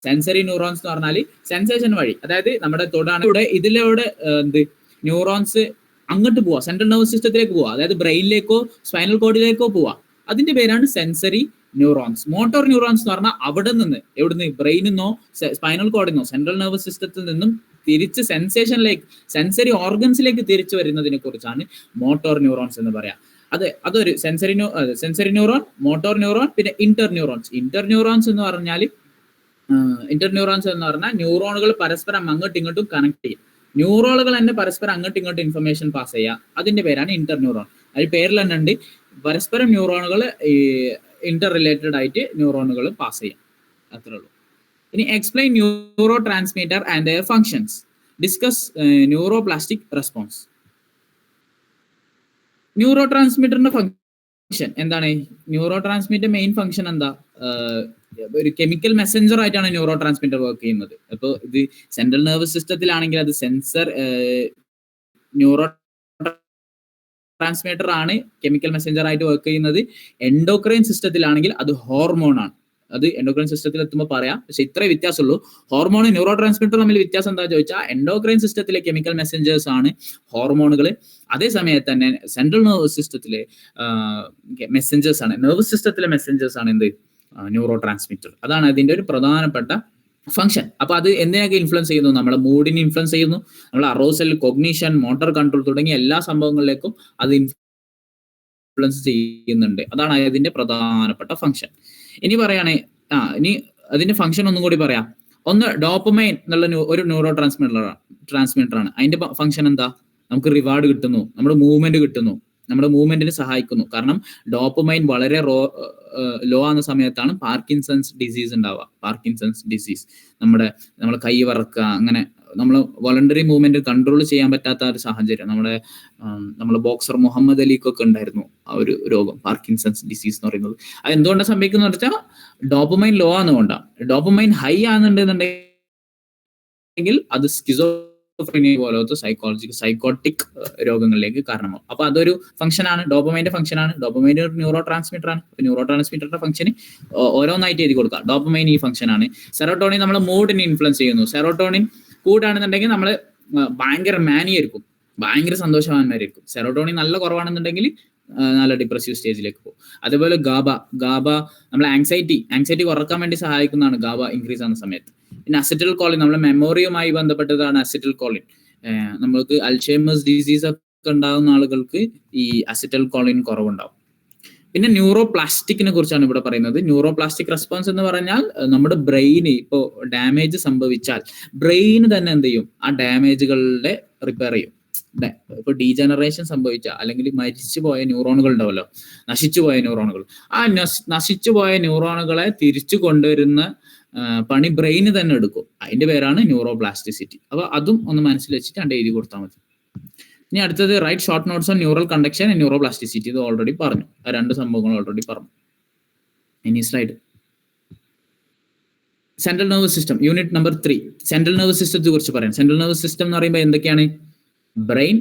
സെൻസറി ന്യൂറോൺസ് എന്ന് പറഞ്ഞാൽ സെൻസേഷൻ വഴി, അതായത് നമ്മുടെ തൊടാണ് ഇതിലൂടെ എന്ത് ന്യൂറോൺസ് അങ്ങോട്ട് പോവാ, സെൻട്രൽ നെർവസ് സിസ്റ്റത്തിലേക്ക് പോവാ, അതായത് ബ്രെയിനിലേക്കോ സ്പൈനൽ കോഡിലേക്കോ പോവാ. അതിന്റെ പേരാണ് സെൻസറി ന്യൂറോൺസ്. മോട്ടോർ ന്യൂറോൺസ് എന്ന് പറഞ്ഞാൽ അവിടെ നിന്ന്, എവിടുന്ന്, ബ്രെയിനിൽ നിന്നോ സ്പൈനൽ കോഡിൽ നിന്നോ സെൻട്രൽ നെർവസ് സിസ്റ്റത്തിൽ നിന്നും തിരിച്ച് സെൻസേഷനിലേക്ക്, സെൻസറി ഓർഗൻസിലേക്ക് തിരിച്ചു വരുന്നതിനെ കുറിച്ചാണ് മോട്ടോർ ന്യൂറോൺസ് എന്ന് പറയാം. അതൊരു സെൻസറി ന്യൂറോൺ, മോട്ടോർ ന്യൂറോൺ, പിന്നെ ഇന്റർ ന്യൂറോൺസ്. ഇന്റർ ന്യൂറോൺസ് എന്ന് പറഞ്ഞാൽ ന്യൂറോണുകൾ പരസ്പരം അങ്ങോട്ടും ഇങ്ങോട്ടും കണക്ട് ചെയ്യും. ന്യൂറോണുകൾ തന്നെ പരസ്പരം അങ്ങോട്ടും ഇങ്ങോട്ടും ഇൻഫർമേഷൻ പാസ് ചെയ്യുക. അതിന്റെ പേരാണ് ഇന്റർ ന്യൂറോൺ. അതിൽ പേരിൽ തന്നെ ഉണ്ട്, പരസ്പരം ന്യൂറോണുകൾ ഇന്റർ റിലേറ്റഡ് ആയിട്ട് ന്യൂറോണുകൾ പാസ് ചെയ്യാം. അത്രേ ഉള്ളൂ. ഇനി explain neurotransmitter and their functions. Discuss neuroplastic response. ന്യൂറോ ട്രാൻസ്മിറ്ററിന്റെ ഫംഗ്ഷൻ എന്താണ്? ന്യൂറോ ട്രാൻസ്മിറ്റർ മെയിൻ ഫംഗ്ഷൻ എന്താ? ഒരു കെമിക്കൽ മെസ്സഞ്ചർ ആയിട്ടാണ് ന്യൂറോ ട്രാൻസ്മിറ്റർ വർക്ക് ചെയ്യുന്നത്. അപ്പോൾ ഇത് സെൻട്രൽ നെർവസ് സിസ്റ്റത്തിലാണെങ്കിൽ അത് സെൻസർ ന്യൂറോ ട്രാൻസ്മിറ്റർ ആണ് കെമിക്കൽ മെസ്സഞ്ചർ ആയിട്ട് വർക്ക് ചെയ്യുന്നത്. എൻഡോക്രൈൻ സിസ്റ്റത്തിലാണെങ്കിൽ അത് ഹോർമോൺ ആണ്. അത് എൻഡോക്രൈൻ സിസ്റ്റത്തിൽ എത്തുമ്പോൾ പറയാം. പക്ഷെ ഇത്രേ വ്യത്യാസമുള്ളൂ. ഹോർമോൺ ന്യൂറോ ട്രാൻസ്മിറ്റർ തമ്മിൽ വ്യത്യാസം എന്താ ചോദിച്ചാൽ, എൻഡോക്രൈൻ സിസ്റ്റത്തിലെ കെമിക്കൽ മെസ്സഞ്ചേഴ്സ് ആണ് ഹോർമോണുകൾ. അതേ സമയത്ത് തന്നെ സെൻട്രൽ നെർവസ് സിസ്റ്റത്തിലെ മെസ്സഞ്ചേഴ്സ് ആണ്, നെർവസ് സിസ്റ്റത്തിലെ മെസ്സഞ്ചേഴ്സ് ആണ് എന്ത്? Neuro transmitter. അതാണ് അതിന്റെ ഒരു പ്രധാനപ്പെട്ട ഫംഗ്ഷൻ. അപ്പൊ അത് എന്തിനൊക്കെ ഇൻഫ്ലുവൻസ് ചെയ്യുന്നു? നമ്മുടെ മൂഡിനെ ഇൻഫ്ലുവൻസ് ചെയ്യുന്നു. നമ്മുടെ അറോസൽ, കൊഗ്നീഷൻ, മോട്ടോർ കൺട്രോൾ തുടങ്ങിയ എല്ലാ സംഭവങ്ങളിലേക്കും അത് ഇൻഫ്ലുവൻസ് ചെയ്യുന്നുണ്ട്. അതാണ് അതിന്റെ പ്രധാനപ്പെട്ട ഫംഗ്ഷൻ. ഇനി പറയുകയാണെ ഇനി അതിന്റെ ഫംഗ്ഷൻ ഒന്നും കൂടി പറയാം. ഒന്ന്, ഡോപ്പമൈൻ എന്നുള്ള ഒരു ന്യൂറോ ട്രാൻസ്മിറ്റർ ആണ്. അതിന്റെ ഫംഗ്ഷൻ എന്താ? നമുക്ക് റിവാർഡ് കിട്ടുന്നു, നമ്മുടെ മൂവ്മെന്റ് കിട്ടുന്നു, നമ്മുടെ മൂവ്മെന്റിന് സഹായിക്കുന്നു. കാരണം ഡോപ്പമൈൻ വളരെ ലോ ആകുന്ന സമയത്താണ് പാർക്കിൻസൺസ് ഡിസീസ് ഉണ്ടാവുക. പാർക്കിൻസൺസ് ഡിസീസ്, നമ്മുടെ കൈ വറക്കുക, അങ്ങനെ നമ്മൾ വോളണ്ടറി മൂവ്മെന്റ് കൺട്രോൾ ചെയ്യാൻ പറ്റാത്ത ഒരു സാഹചര്യം. നമ്മുടെ ബോക്സർ മുഹമ്മദ് അലിക്കൊക്കെ ഉണ്ടായിരുന്നു ആ ഒരു രോഗം, പാർക്കിൻസൺസ് ഡിസീസ് എന്ന് പറയുന്നത്. അത് എന്തുകൊണ്ടാണ് സംഭവിക്കുന്നത് വെച്ചാൽ ഡോപ്പമൈൻ ലോ ആണെന്നുകൊണ്ടാണ്. ഡോപ്പമൈൻ ഹൈ ആണെന്നുണ്ടെന്നുണ്ടെങ്കിൽ അത് പോലത്തെ സൈക്കോട്ടിക് രോഗങ്ങളിലേക്ക് കാരണമാവും. അപ്പൊ അതൊരു ഫംഗ്ഷനാണ്, ഡോപ്പമൈന്റെ ഫംഗ്ഷനാണ്. ഡോപ്പമൈൻ ഒരു ന്യൂറോ ട്രാൻസ്മിറ്റർ ആണ്. ന്യൂറോ ട്രാൻസ്മിറ്ററിന്റെ ഫംഗ്ഷന് ഓരോന്നായിട്ട് എഴുതി കൊടുക്കുക. ഡോപ്പമൈൻ ഈ ഫംഗ്ഷനാണ്. സെറോട്ടോണിൻ നമ്മളെ മൂഡിനെ ഇൻഫ്ലുവൻസ് ചെയ്യുന്നു. സെറോട്ടോണിൻ കൂടാണെന്നുണ്ടെങ്കിൽ നമ്മൾ ഭയങ്കര മാനിയായിരിക്കും, ഭയങ്കര സന്തോഷവാന്മാരായിരിക്കും. സെറോട്ടോണിൻ നല്ല കുറവാണെന്നുണ്ടെങ്കിൽ നല്ല ഡിപ്രസീവ് സ്റ്റേജിലേക്ക് പോകും. അതേപോലെ ഗാബ നമ്മളെ ആങ്സൈറ്റി കുറക്കാൻ വേണ്ടി സഹായിക്കുന്നതാണ് ഗാബ ഇൻക്രീസ് ആവുന്ന സമയത്ത്. പിന്നെ അസറ്റിൽ കോളിൻ, നമ്മുടെ മെമ്മോറിയുമായി ബന്ധപ്പെട്ടതാണ് അസറ്റിൽ കോളിൻ. നമ്മൾക്ക് അൽഷൈമേഴ്സ് ഡിസീസ് ഒക്കെ ഉണ്ടാകുന്ന ആളുകൾക്ക് ഈ അസറ്റിൽ കോളിൻ കുറവുണ്ടാവും. പിന്നെ ന്യൂറോ പ്ലാസ്റ്റിക്കിനെ കുറിച്ചാണ് ഇവിടെ പറയുന്നത്. ന്യൂറോ പ്ലാസ്റ്റിക് റെസ്പോൺസ് എന്ന് പറഞ്ഞാൽ നമ്മുടെ ബ്രെയിന് ഇപ്പോൾ ഡാമേജ് സംഭവിച്ചാൽ ബ്രെയിന് തന്നെ എന്ത് ചെയ്യും? ആ ഡാമേജുകളുടെ റിപ്പയർ ചെയ്യും. ഇപ്പൊ ഡീജനറേഷൻ സംഭവിച്ച അല്ലെങ്കിൽ മരിച്ചുപോയ ന്യൂറോണുകൾ ഉണ്ടാവല്ലോ, നശിച്ചുപോയ ന്യൂറോണുകൾ, ആ നശിച്ചുപോയ ന്യൂറോണുകളെ തിരിച്ചു കൊണ്ടുവരുന്ന പണി ബ്രെയിന് തന്നെ എടുക്കും. അതിന്റെ പേരാണ് ന്യൂറോ പ്ലാസ്റ്റിസിറ്റി. അപ്പൊ അതും ഒന്ന് മനസ്സിൽ വെച്ചിട്ട് അവിടെ എഴുതി കൊടുത്താൽ മതി. ഇനി അടുത്തത് right short notes on neural conduction and neuro plasticity. ഇത് ഓൾറെഡി പറഞ്ഞു, ആ രണ്ട് സംഭവങ്ങൾ ഓൾറെഡി പറഞ്ഞു. ഇനി slide. Central nervous system, unit number 3. Central nervous സിസ്റ്റത്തെ കുറിച്ച് പറയാം. സെൻട്രൽ നെർവസ് സിസ്റ്റം എന്ന് പറയുമ്പോൾ എന്തൊക്കെയാണ്? Brain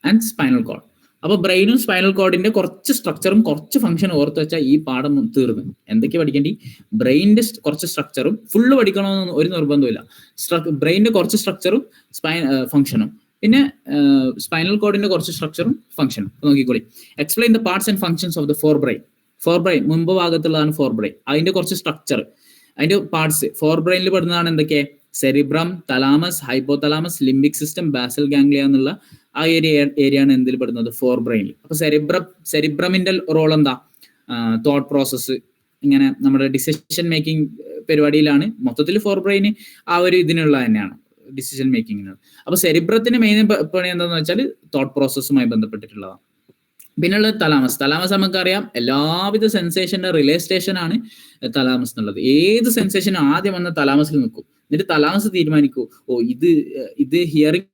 and spinal cord. അപ്പൊ ബ്രെയിനും സ്പൈനൽ കോഡിന്റെ കുറച്ച് സ്ട്രക്ചറും കുറച്ച് ഫംഗ്ഷനും ഓർത്ത് വെച്ചാൽ ഈ പാഠം തീർന്നു. എന്തൊക്കെ പഠിക്കേണ്ടി? ബ്രെയിനിന്റെ കുറച്ച് സ്ട്രക്ചറും, ഫുള്ള് പഠിക്കണമെന്ന് ഒരു നിർബന്ധമില്ല. ബ്രെയിനിന്റെ കുറച്ച് സ്ട്രക്ചറും ഫംഗ്ഷനും, പിന്നെ സ്പൈനൽ കോഡിന്റെ കുറച്ച് സ്ട്രക്ചറും ഫംഗ്ഷനും നോക്കിക്കോളി. Explain the parts and functions of the forebrain. മുമ്പ് ഭാഗത്തുള്ളതാണ് ഫോർ ബ്രെയിൻ. അതിന്റെ കുറച്ച് സ്ട്രക്ചർ, അതിന്റെ പാർട്സ്. ഫോർ ബ്രെയിനിൽ പെടുന്നതാണ് എന്തൊക്കെ? Cerebrum, thalamus, hypothalamus, limbic system, basal ganglia എന്നുള്ള ആ ഏരിയയാണ് എന്തിൽ പെടുന്നത്? ഫോർ ബ്രെയിനിൽ. അപ്പൊ സെറിബ്രമിന്റെ റോൾ എന്താ? തോട്ട് പ്രോസസ്സ്, ഇങ്ങനെ നമ്മുടെ ഡിസിഷൻ മേക്കിംഗ് പരിപാടിയിലാണ്. മൊത്തത്തിൽ ഫോർ ബ്രെയിൻ ആ ഒരു ഇതിനുള്ള തന്നെയാണ്, ഡിസിഷൻ മേക്കിങ്ങിന്. അപ്പൊ സെറിബ്രത്തിന് മെയിൻ പണി എന്താണെന്ന് വെച്ചാൽ തോട്ട് പ്രോസസ്സുമായി ബന്ധപ്പെട്ടിട്ടുള്ളതാണ്. പിന്നുള്ളത് തലാമസ് നമുക്കറിയാം, എല്ലാവിധ സെൻസേഷന്റെ റിലേ സ്റ്റേഷൻ ആണ് തലാമസ് എന്നുള്ളത്. ഏത് സെൻസേഷനും ആദ്യം വന്ന തലാമസിൽ നിൽക്കും. എന്നിട്ട് തലാമസ് തീരുമാനിക്കൂ, ഇത് ഹിയറിംഗ്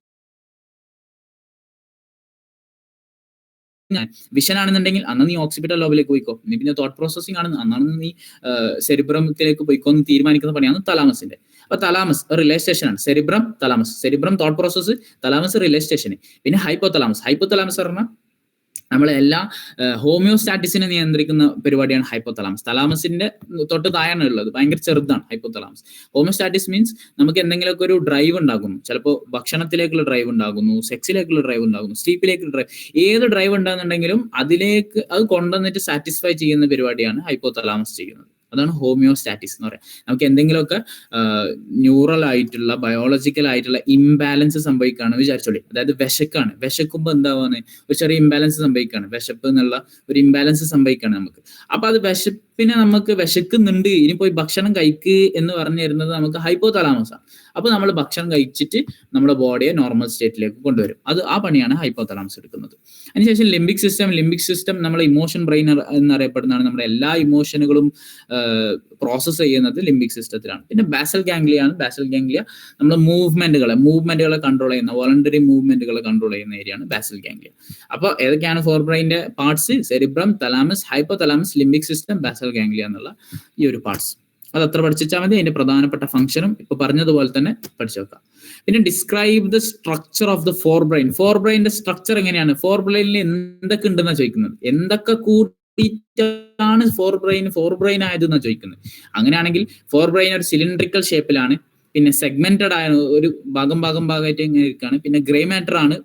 വിഷൻ ആണെന്നുണ്ടെങ്കിൽ അന്ന് നീ ഓക്സിപിറ്റൽ ലോബിലേക്ക് പോയിക്കോ. നീ പിന്നെ തോട്ട് പ്രോസസിംഗ് ആണ് അന്നാണ് നീ സെറിബ്രത്തിലേക്ക് പോയിക്കോ എന്ന് തീരുമാനിക്കുന്ന പണിയാണ് തലാമസിന്റെ. അപ്പൊ തലാമസ് റിലേ സ്റ്റേഷൻ ആണ്. Cerebrum thalamus, cerebrum thought process, thalamus relay station. പിന്നെ ഹൈപ്പോ തലാമസ് പറഞ്ഞാൽ നമ്മളെ എല്ലാ ഹോമിയോസ്റ്റാറ്റിസിനെ നിയന്ത്രിക്കുന്ന പരിപാടിയാണ് ഹൈപ്പോ തലാമസ്. തലാമസിന്റെ തൊട്ട് താഴെയാണ് ഉള്ളത്, ഭയങ്കര ചെറുതാണ് ഹൈപ്പോ തലാമസ്. ഹോമിയോസ്റ്റാറ്റിസ് മീൻസ് നമുക്ക് എന്തെങ്കിലുമൊക്കെ ഒരു ഡ്രൈവ് ഉണ്ടാകുന്നു, ചിലപ്പോൾ ഭക്ഷണത്തിലേക്കുള്ള ഡ്രൈവ് ഉണ്ടാകുന്നു, സെക്സിലേക്കുള്ള ഡ്രൈവ് ഉണ്ടാകുന്നു, സ്ലീപ്പിലേക്കുള്ള ഡ്രൈവ്, ഏത് ഡ്രൈവ് ഉണ്ടാകുന്നുണ്ടെങ്കിലും അതിലേക്ക് അത് കൊണ്ടുവന്നിട്ട് സാറ്റിസ്ഫൈ ചെയ്യുന്ന പരിപാടിയാണ് ഹൈപ്പോ തലാമസ് ചെയ്യുന്നത്. അതാണ് ഹോമിയോസ്റ്റാറ്റിസ് എന്ന് പറയാം. നമുക്ക് എന്തെങ്കിലുമൊക്കെ ന്യൂറൽ ആയിട്ടുള്ള ബയോളജിക്കൽ ആയിട്ടുള്ള ഇംബാലൻസ് സംഭവിക്കുകയാണ് വിചാരിച്ചോളി. അതായത് വിശക്കുമ്പോൾ എന്താവാന്ന് ഒരു ചെറിയ ഇംബാലൻസ് സംഭവിക്കുകയാണ്, വിശപ്പ് എന്നുള്ള ഒരു ഇംബാലൻസ് സംഭവിക്കുകയാണ് നമുക്ക്. അപ്പൊ അത് വിശപ്പിനെ നമുക്ക് വിശക്കുന്നുണ്ട് ഇനി പോയി ഭക്ഷണം കഴിക്ക് എന്ന് പറഞ്ഞു തരുന്നത് നമുക്ക് ഹൈപ്പോ തലാമസാണ്. അപ്പൊ നമ്മൾ ഭക്ഷണം കഴിച്ചിട്ട് നമ്മുടെ ബോഡിയെ നോർമൽ സ്റ്റേറ്റിലേക്ക് കൊണ്ടുവരും. അത് ആ പണിയാണ് ഹൈപ്പോ തലാമസ് എടുക്കുന്നത്. അതിനുശേഷം ലിംബിക് സിസ്റ്റം നമ്മളെ ഇമോഷൻ ബ്രെയിൻ എന്നറിയപ്പെടുന്നതാണ്. നമ്മുടെ എല്ലാ ഇമോഷനുകളും പ്രോസസ് ചെയ്യുന്നത് ലിംബിക് സിസ്റ്റത്തിലാണ്. പിന്നെ ബാസൽ ഗാംഗ്ലിയ നമ്മൾ മൂവ്മെന്റുകളെ കൺട്രോൾ ചെയ്യുന്ന, വോളണ്ടറി മൂവ്മെന്റുകളെ കൺട്രോൾ ചെയ്യുന്ന ഏരിയയാണ് ബാസൽ ഗാംഗ്ലിയ. അപ്പൊ ഏതൊക്കെയാണ് ഫോർ ബ്രെയിന്റെ parts? Cerebrum, thalamus, hypothalamus, limbic system, basal ganglia എന്നുള്ള ഈ ഒരു പാർട്സ്. അത് അത്ര പഠിച്ചാൽ മതി. അതിന്റെ പ്രധാനപ്പെട്ട ഫംഗ്ഷനും ഇപ്പൊ പറഞ്ഞതുപോലെ തന്നെ പഠിച്ചു വെക്കാം. പിന്നെ describe the structure of the ഫോർ ബ്രെയിന്റെ സ്ട്രക്ചർ എങ്ങനെയാണ്? ഫോർ ബ്രെയിനിൽ എന്തൊക്കെ ഉണ്ടെന്നാണ് ചോദിക്കുന്നത്. എന്തൊക്കെ കൂട്ടിയിട്ടാണ് ഫോർ ബ്രെയിൻ ആയതെന്നാ ചോദിക്കുന്നത്. അങ്ങനെയാണെങ്കിൽ ഫോർ ബ്രെയിൻ ഒരു സിലിണ്ടറിക്കൽ ഷേപ്പിലാണ്, പിന്നെ സെഗ്മെന്റഡ് ആയ ഒരു ഭാഗമായിട്ട് ഇങ്ങനെ ഇരിക്കുകയാണ്, പിന്നെ ഗ്രേ മാറ്റർ ആണ്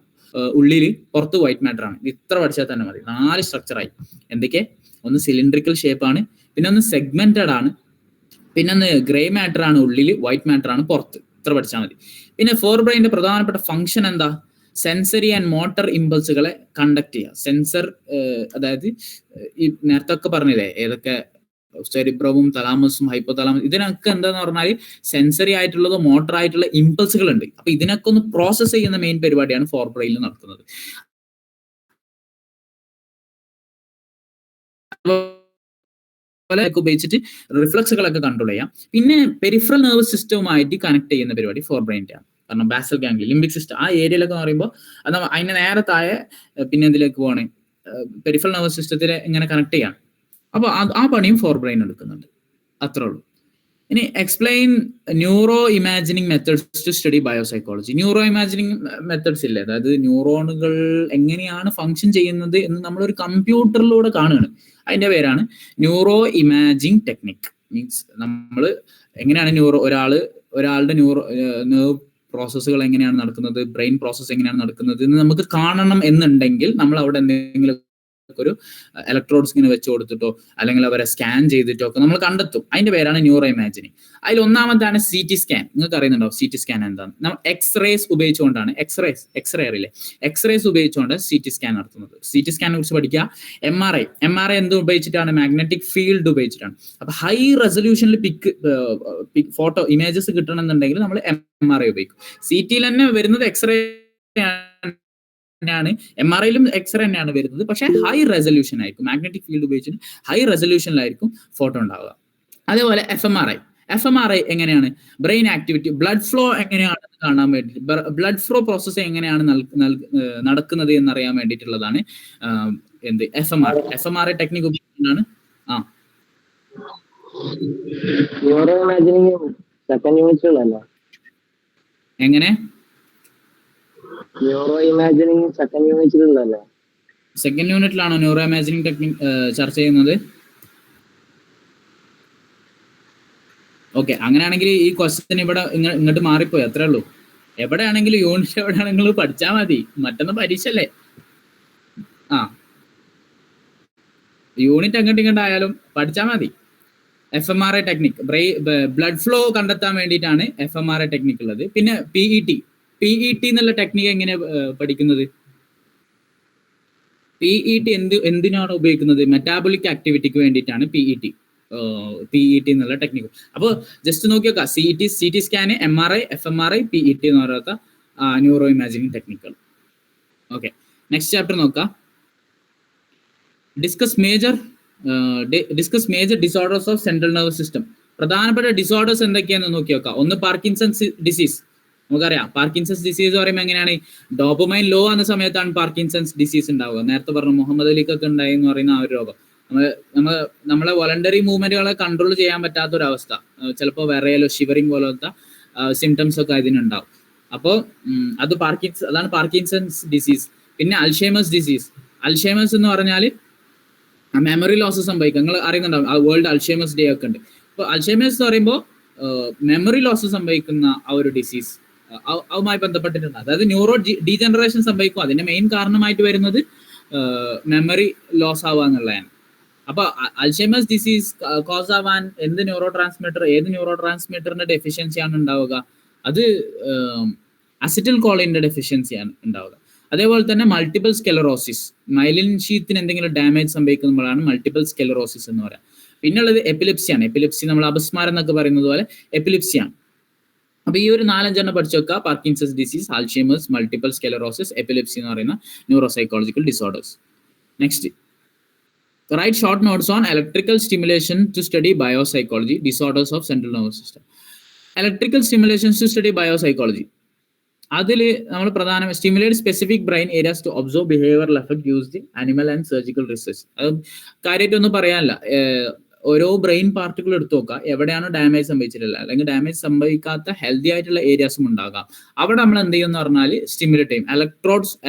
ഉള്ളിൽ, പുറത്ത് വൈറ്റ് മാറ്റർ ആണ്. ഇത്ര പഠിച്ചാൽ തന്നെ മതി. 4 സ്ട്രക്ചറായി. എന്തൊക്കെ? ഒന്ന് സിലിണ്ടറിക്കൽ ഷേപ്പാണ്, പിന്നെ ഒന്ന് സെഗ്മെന്റഡ് ആണ്, പിന്നെ ഒന്ന് ഗ്രേ മാറ്റർ ആണ് ഉള്ളിൽ, വൈറ്റ് മാറ്റർ ആണ് പുറത്ത്. ഇത്ര പഠിച്ചാൽ മതി. പിന്നെ ഫോർ ബ്രെയിന്റെ പ്രധാനപ്പെട്ട ഫംഗ്ഷൻ എന്താ? സെൻസറി ആൻഡ് മോട്ടർ ഇമ്പൾസുകളെ കണ്ടക്ട് ചെയ്യുക. സെൻസർ അതായത് ഈ നേരത്തെ ഒക്കെ പറഞ്ഞില്ലേ ഏതൊക്കെ സെറിബ്രവും തലാമസും ഹൈപ്പോ തലാമസും, ഇതിനൊക്കെ എന്താന്ന് പറഞ്ഞാൽ സെൻസറി ആയിട്ടുള്ളതോ മോട്ടർ ആയിട്ടുള്ള ഇമ്പൾസുകൾ ഉണ്ട്. അപ്പൊ ഇതിനൊക്കെ ഒന്ന് പ്രോസസ് ചെയ്യുന്ന മെയിൻ പരിപാടിയാണ് ഫോർ ബ്രെയിനിൽ നടക്കുന്നത്. ഉപയോഗിച്ചിട്ട് റിഫ്ലക്സുകളൊക്കെ കൺട്രോൾ ചെയ്യാം. പിന്നെ പെരിഫറൽ നെർവസ് സിസ്റ്റവുമായിട്ട് കണക്ട് ചെയ്യുന്ന പരിപാടി ഫോർ ബ്രെയിൻ്റെ ആണ്. കാരണം ബാസൽ ഗാംഗ്ലിയ, ലിംബിക് സിസ്റ്റം ആ ഏരിയയിലൊക്കെ പറയുമ്പോൾ അത് അതിന്റെ നേരെ താഴെ പിന്നെ എന്തിലേക്ക് പോവാണ്? പെരിഫറൽ നെർവസ് സിസ്റ്റത്തിലെ ഇങ്ങനെ കണക്ട് ചെയ്യാം. അപ്പൊ ആ പണിയും ഫോർ ബ്രെയിൻ എടുക്കുന്നുണ്ട്. അത്രേ ഉള്ളൂ. ഇനി explain neuro imaging methods to study biopsychology. Neuro imaging methods ഇല്ലേ, അതായത് ന്യൂറോണുകൾ എങ്ങനെയാണ് ഫങ്ഷൻ ചെയ്യുന്നത് എന്ന് നമ്മളൊരു കമ്പ്യൂട്ടറിലൂടെ കാണുകയാണ്. അതിന്റെ പേരാണ് ന്യൂറോ ഇമാജിങ് ടെക്നിക്. മീൻസ് നമ്മൾ എങ്ങനെയാണ് ഒരാളുടെ നെർവ് പ്രോസസ്സുകൾ എങ്ങനെയാണ് നടക്കുന്നത്, ബ്രെയിൻ പ്രോസസ്സ് എങ്ങനെയാണ് നടക്കുന്നത് എന്ന് നമുക്ക് കാണണം എന്നുണ്ടെങ്കിൽ നമ്മൾ അവിടെ എന്തെങ്കിലും ഒരു ഇലക്ട്രോഡ്സ് ഇങ്ങനെ വെച്ച് കൊടുത്തിട്ടോ അല്ലെങ്കിൽ അവരെ സ്കാൻ ചെയ്തിട്ടോ ഒക്കെ നമ്മൾ കണ്ടെത്തും. അതിന്റെ പേരാണ് ന്യൂറോ ഇമാജിനിങ്. അതിൽ ഒന്നാമതാണ് CT സ്കാൻ. നിങ്ങൾക്ക് അറിയുന്നുണ്ടോ CT സ്കാൻ എന്താണ്? നമ്മൾ എക്സ്റേസ് ഉപയോഗിച്ചുകൊണ്ടാണ്, എക്സ്റേ അറിയില്ലേ, എക്സ്റേസ് ഉപയോഗിച്ചുകൊണ്ട് CT സ്കാൻ നടത്തുന്നത്. CT സ്കാനെ കുറിച്ച് പഠിക്കുക. MRI എന്ത് ഉപയോഗിച്ചിട്ടാണ്? മാഗ്നറ്റിക് ഫീൽഡ് ഉപയോഗിച്ചിട്ടാണ്. അപ്പൊ ഹൈ റെസൊല്യൂഷനിൽ ഫോട്ടോ ഇമേജസ് കിട്ടണമെന്നുണ്ടെങ്കിൽ നമ്മൾ MRI ഉപയോഗിക്കും. CTയിൽ തന്നെ വരുന്നത് എക്സ്റേ തന്നെയാണ്, MRIയിലും എക്സ്റേ തന്നെയാണ് വരുന്നത്. പക്ഷെ ഹൈ റെസൊല്യൂഷൻ ആയിരിക്കും, മാഗ്നറ്റിക് ഫീൽഡ് ഉപയോഗിച്ചിട്ട് ഹൈ റെസൊല്യൂഷനിലായിരിക്കും ഫോട്ടോ ഉണ്ടാവുക. അതേപോലെ FMRI എങ്ങനെയാണ്? ബ്രെയിൻ ആക്ടിവിറ്റി, ബ്ലഡ് ഫ്ലോ എങ്ങനെയാണെന്ന് കാണാൻ വേണ്ടി, ബ്ലഡ് ഫ്ലോ പ്രോസസ് എങ്ങനെയാണ് നടക്കുന്നത് എന്നറിയാൻ വേണ്ടിയിട്ടുള്ളതാണ് എന്ത് FMRI ടെക്നിക് ഉപയോഗിക്കുന്നതാണ്. എങ്ങനെ? ന്യൂറോ ഇമാജിനിങ് സെക്കൻഡ് യൂണിറ്റിലാണോ ന്യൂറോ ഇമാജിനിങ് ടെക്നിക് ചർച്ച ചെയ്യുന്നത്? ഓക്കെ, അങ്ങനെയാണെങ്കിൽ ഈ ക്വസ്റ്റ്യൻ ഇവിടെ ഇങ്ങോട്ട് മാറിപ്പോയി, അത്രേ ഉള്ളൂ. എവിടെയാണെങ്കിലും യൂണിറ്റ് എവിടെയാണെങ്കിലും പഠിച്ചാൽ മതി. മറ്റൊന്ന് പരീക്ഷല്ലേ. യൂണിറ്റ് അങ്ങോട്ട് ഇങ്ങോട്ടായാലും പഠിച്ചാൽ മതി. FMRI ടെക്നിക് ബ്ലഡ് ഫ്ലോ കണ്ടെത്താൻ വേണ്ടിയിട്ടാണ് FMRI ടെക്നിക് ഉള്ളത്. പിന്നെ PET എന്നുള്ള ടെക്നിക്ക് എങ്ങനെ പഠിക്കുന്നത്? PET എന്തിനാണ് ഉപയോഗിക്കുന്നത്? മെറ്റാബോളിക് ആക്ടിവിറ്റിക്ക് വേണ്ടിയിട്ടാണ് PET എന്നുള്ള ടെക്നിക്ക്. അപ്പോൾ ജസ്റ്റ് നോക്കി നോക്കാം, CT scan, MRI, FMRI, PET എന്ന് പറയാത്ത ന്യൂറോ ഇമാജിനിങ് ടെക്നിക്കുകൾ. ഓക്കെ, നെക്സ്റ്റ് ചാപ്റ്റർ നോക്കാം. Discuss major disorders of central nervous system. പ്രധാനപ്പെട്ട ഡിസോർഡേഴ്സ് എന്തൊക്കെയാണെന്ന് നോക്കി നോക്കാം. ഒന്ന് പാർക്കിൻസൺസ് ഡിസീസ്. നമുക്കറിയാം പാർക്കിൻസൺസ് ഡിസീസ് പറയുമ്പോൾ എങ്ങനെയാണ്, ഡോപ്പമൈൻ ലോ ആകുന്ന സമയത്താണ് പാർക്കിൻസൺസ് ഡിസീസ് ഉണ്ടാവുക. നേരത്തെ പറഞ്ഞു മുഹമ്മദ് അലിക്കൊക്കെ ഉണ്ടായി എന്ന് പറയുന്ന ആ ഒരു രോഗം. നമ്മളെ വോളണ്ടറി മൂവ്മെന്റുകളെ കൺട്രോൾ ചെയ്യാൻ പറ്റാത്തൊരവസ്ഥ, ചിലപ്പോൾ വിറയലോ ഷിവറിങ് പോലത്തെ സിംറ്റംസ് ഒക്കെ ഇതിനുണ്ടാവും. അപ്പോൾ അതാണ് പാർക്കിൻസൺസ് ഡിസീസ്. പിന്നെ അൽഷൈമേഴ്സ് ഡിസീസ്. അൽഷൈമേഴ്സ് എന്ന് പറഞ്ഞാൽ മെമ്മറി ലോസ് സംഭവിക്കുക. നിങ്ങൾ അറിയുന്നുണ്ടാവും, വേൾഡ് അൽഷൈമേഴ്സ് ഡേ ഒക്കെ ഉണ്ട്. അപ്പോൾ അൽഷൈമേഴ്സ് എന്ന് പറയുമ്പോൾ മെമ്മറി ലോസ് സംഭവിക്കുന്ന ആ ഒരു ഡിസീസ് അതുമായി ബന്ധപ്പെട്ടിട്ടുണ്ട്. അതായത് ന്യൂറോ ഡീജനറേഷൻ സംഭവിക്കും. അതിന്റെ മെയിൻ കാരണമായിട്ട് വരുന്നത് മെമ്മറി ലോസ് ആവുക എന്നുള്ളതാണ്. അപ്പൊ അൽഷൈമേഴ്സ് ഡിസീസ് കോസ് ആവാൻ ഏത് ന്യൂറോ ട്രാൻസ്മിറ്ററിന്റെ ഡെഫിഷ്യൻസിയാണ് ഉണ്ടാവുക? അത് അസിറ്റിൽ കോളിന്റെ ഡെഫിഷ്യൻസിയാണ് ഉണ്ടാവുക. അതേപോലെ തന്നെ മൾട്ടിപ്പിൾ സ്കെലറോസിസ്, മൈലിൻ ഷീത്തിന് എന്തെങ്കിലും ഡാമേജ് സംഭവിക്കുമ്പോഴാണ് മൾട്ടിപ്പിൾ സ്കെലറോസിസ് എന്ന് പറയുക. പിന്നുള്ളത് എപ്പിലിപ്സിയാണ്. എപ്പിലിപ്സി നമ്മൾ അപസ്മാരം എന്നൊക്കെ പറയുന്നത് പോലെ എപ്പിലിപ്സിയാണ്. അപ്പൊ ഈ ഒരു 4-5 പഠിച്ചു വെക്കുക: Parkinson's disease, Alzheimer's, multiple sclerosis, epilepsy എന്ന് പറയുന്ന neuropsychological disorders. Next, write short notes on electrical stimulation to study biopsychology, disorders of central nervous system. Electrical stimulations to study biopsychology, അതിൽ നമ്മൾ പ്രധാന stimulate specific brain areas to observe behavioural effect used in animal and surgical research. അത് കാര്യമായിട്ടൊന്നും പറയാനില്ല. ഓരോ brain പാർട്ടുകൾ എടുത്തു നോക്കുക, എവിടെയാണ് ഡാമേജ് സംഭവിച്ചിട്ടില്ല, അല്ലെങ്കിൽ ഡാമേജ് സംഭവിക്കാത്ത ഹെൽത്തി ആയിട്ടുള്ള ഏരിയാസും ഉണ്ടാകാം. അവിടെ നമ്മൾ എന്ത് ചെയ്യും എന്ന് പറഞ്ഞാൽ സ്റ്റിമുലേറ്റ് ചെയ്യും.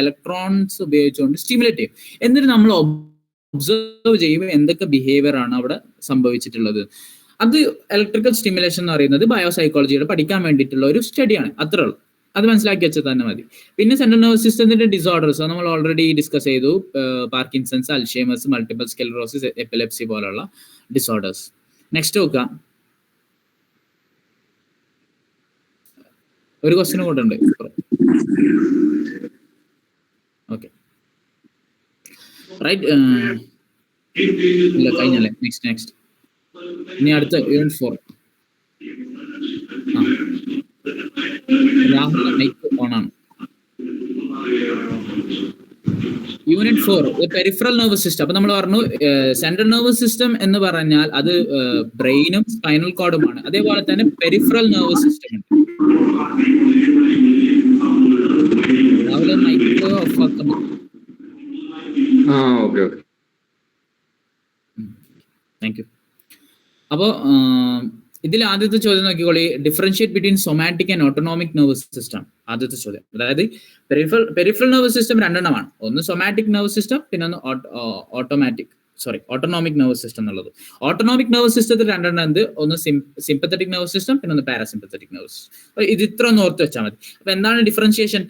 ഇലക്ട്രോൺസ് ഉപയോഗിച്ചുകൊണ്ട് സ്റ്റിമുലേറ്റ് ചെയ്യും. എന്നിട്ട് നമ്മൾ ഒബ്സർവ് ചെയ്യുമ്പോൾ എന്തൊക്കെ ബിഹേവിയർ ആണ് അവിടെ സംഭവിച്ചിട്ടുള്ളത്. അത് ഇലക്ട്രിക്കൽ സ്റ്റിമുലേഷൻ എന്ന് പറയുന്നത് ബയോസൈക്കോളജിയുടെ പഠിക്കാൻ വേണ്ടിയിട്ടുള്ള ഒരു സ്റ്റഡിയാണ്. അത്രേ ഉള്ളൂ. അത് മനസ്സിലാക്കി വെച്ചാൽ തന്നെ മതി. പിന്നെ സെൻട്രൽ നെർവസ് സിസ്റ്റത്തിന്റെ ഡിസോർഡേഴ്സ് നമ്മൾ ഓൾറെഡി ഡിസ്കസ് ചെയ്തു. Parkinson's, Alzheimer's, multiple sclerosis, epilepsy പോലുള്ള ഡിസോർഡേഴ്സ്. നെക്സ്റ്റ് നോക്കുക, ഒരു ക്വസ്റ്റ്യൻ കൂടെ ഉണ്ട്. Okay, right. ഇല്ല, കഴിഞ്ഞല്ലേ? നെക്സ്റ്റ് ഇനി അടുത്ത യൂണിറ്റ് 4. രാഹുൽ മൈക്ക് ഓൺ ആണ്. Unit 4 peripheral nervous system. അപ്പൊ നമ്മൾ പറഞ്ഞു സെൻട്രൽ നെർവസ് സിസ്റ്റം എന്ന് പറഞ്ഞാൽ അത് ബ്രെയിനും സ്പൈനൽ കോഡുമാണ്. അതേപോലെ തന്നെ പെരിഫറൽ നെർവസ് സിസ്റ്റം ഉണ്ട്. രാഹുൽ മൈക്ക് ഓഫ് ആക്കണം. Thank you. അപ്പോ ഇതിൽ ആദ്യത്തെ ചോദ്യം നോക്കിക്കോളി, differentiate between somatic and autonomic nervous system. ആദ്യത്തെ ചോദ്യം. അതായത് പെരിഫറൽ നെർവസ് സിസ്റ്റം 2 എണ്ണമാണ്. ഒന്ന് സൊമാറ്റിക് നെർവസ് സിസ്റ്റം, പിന്നെ ഒന്ന് ഓട്ടോണോമിക് നെർവസ് സിസ്റ്റം എന്നുള്ളത്. ഓട്ടോണോമിക് നെർവസ് സിസ്റ്റത്തിൽ 2 എണ്ണം ഉണ്ട്. ഒന്ന് സിമ്പത്തറ്റിക് നെർവസ് സിസ്റ്റം, പിന്നെ ഒന്ന് പാരാസിമ്പത്തറ്റിക് നെർവസ് സിസ്റ്റം. ഇത് ഇത്ര ഒന്ന് ഓർത്ത് വെച്ചാൽ മതി. അപ്പൊ എന്താണ് ഡിഫറൻഷിയേഷൻ?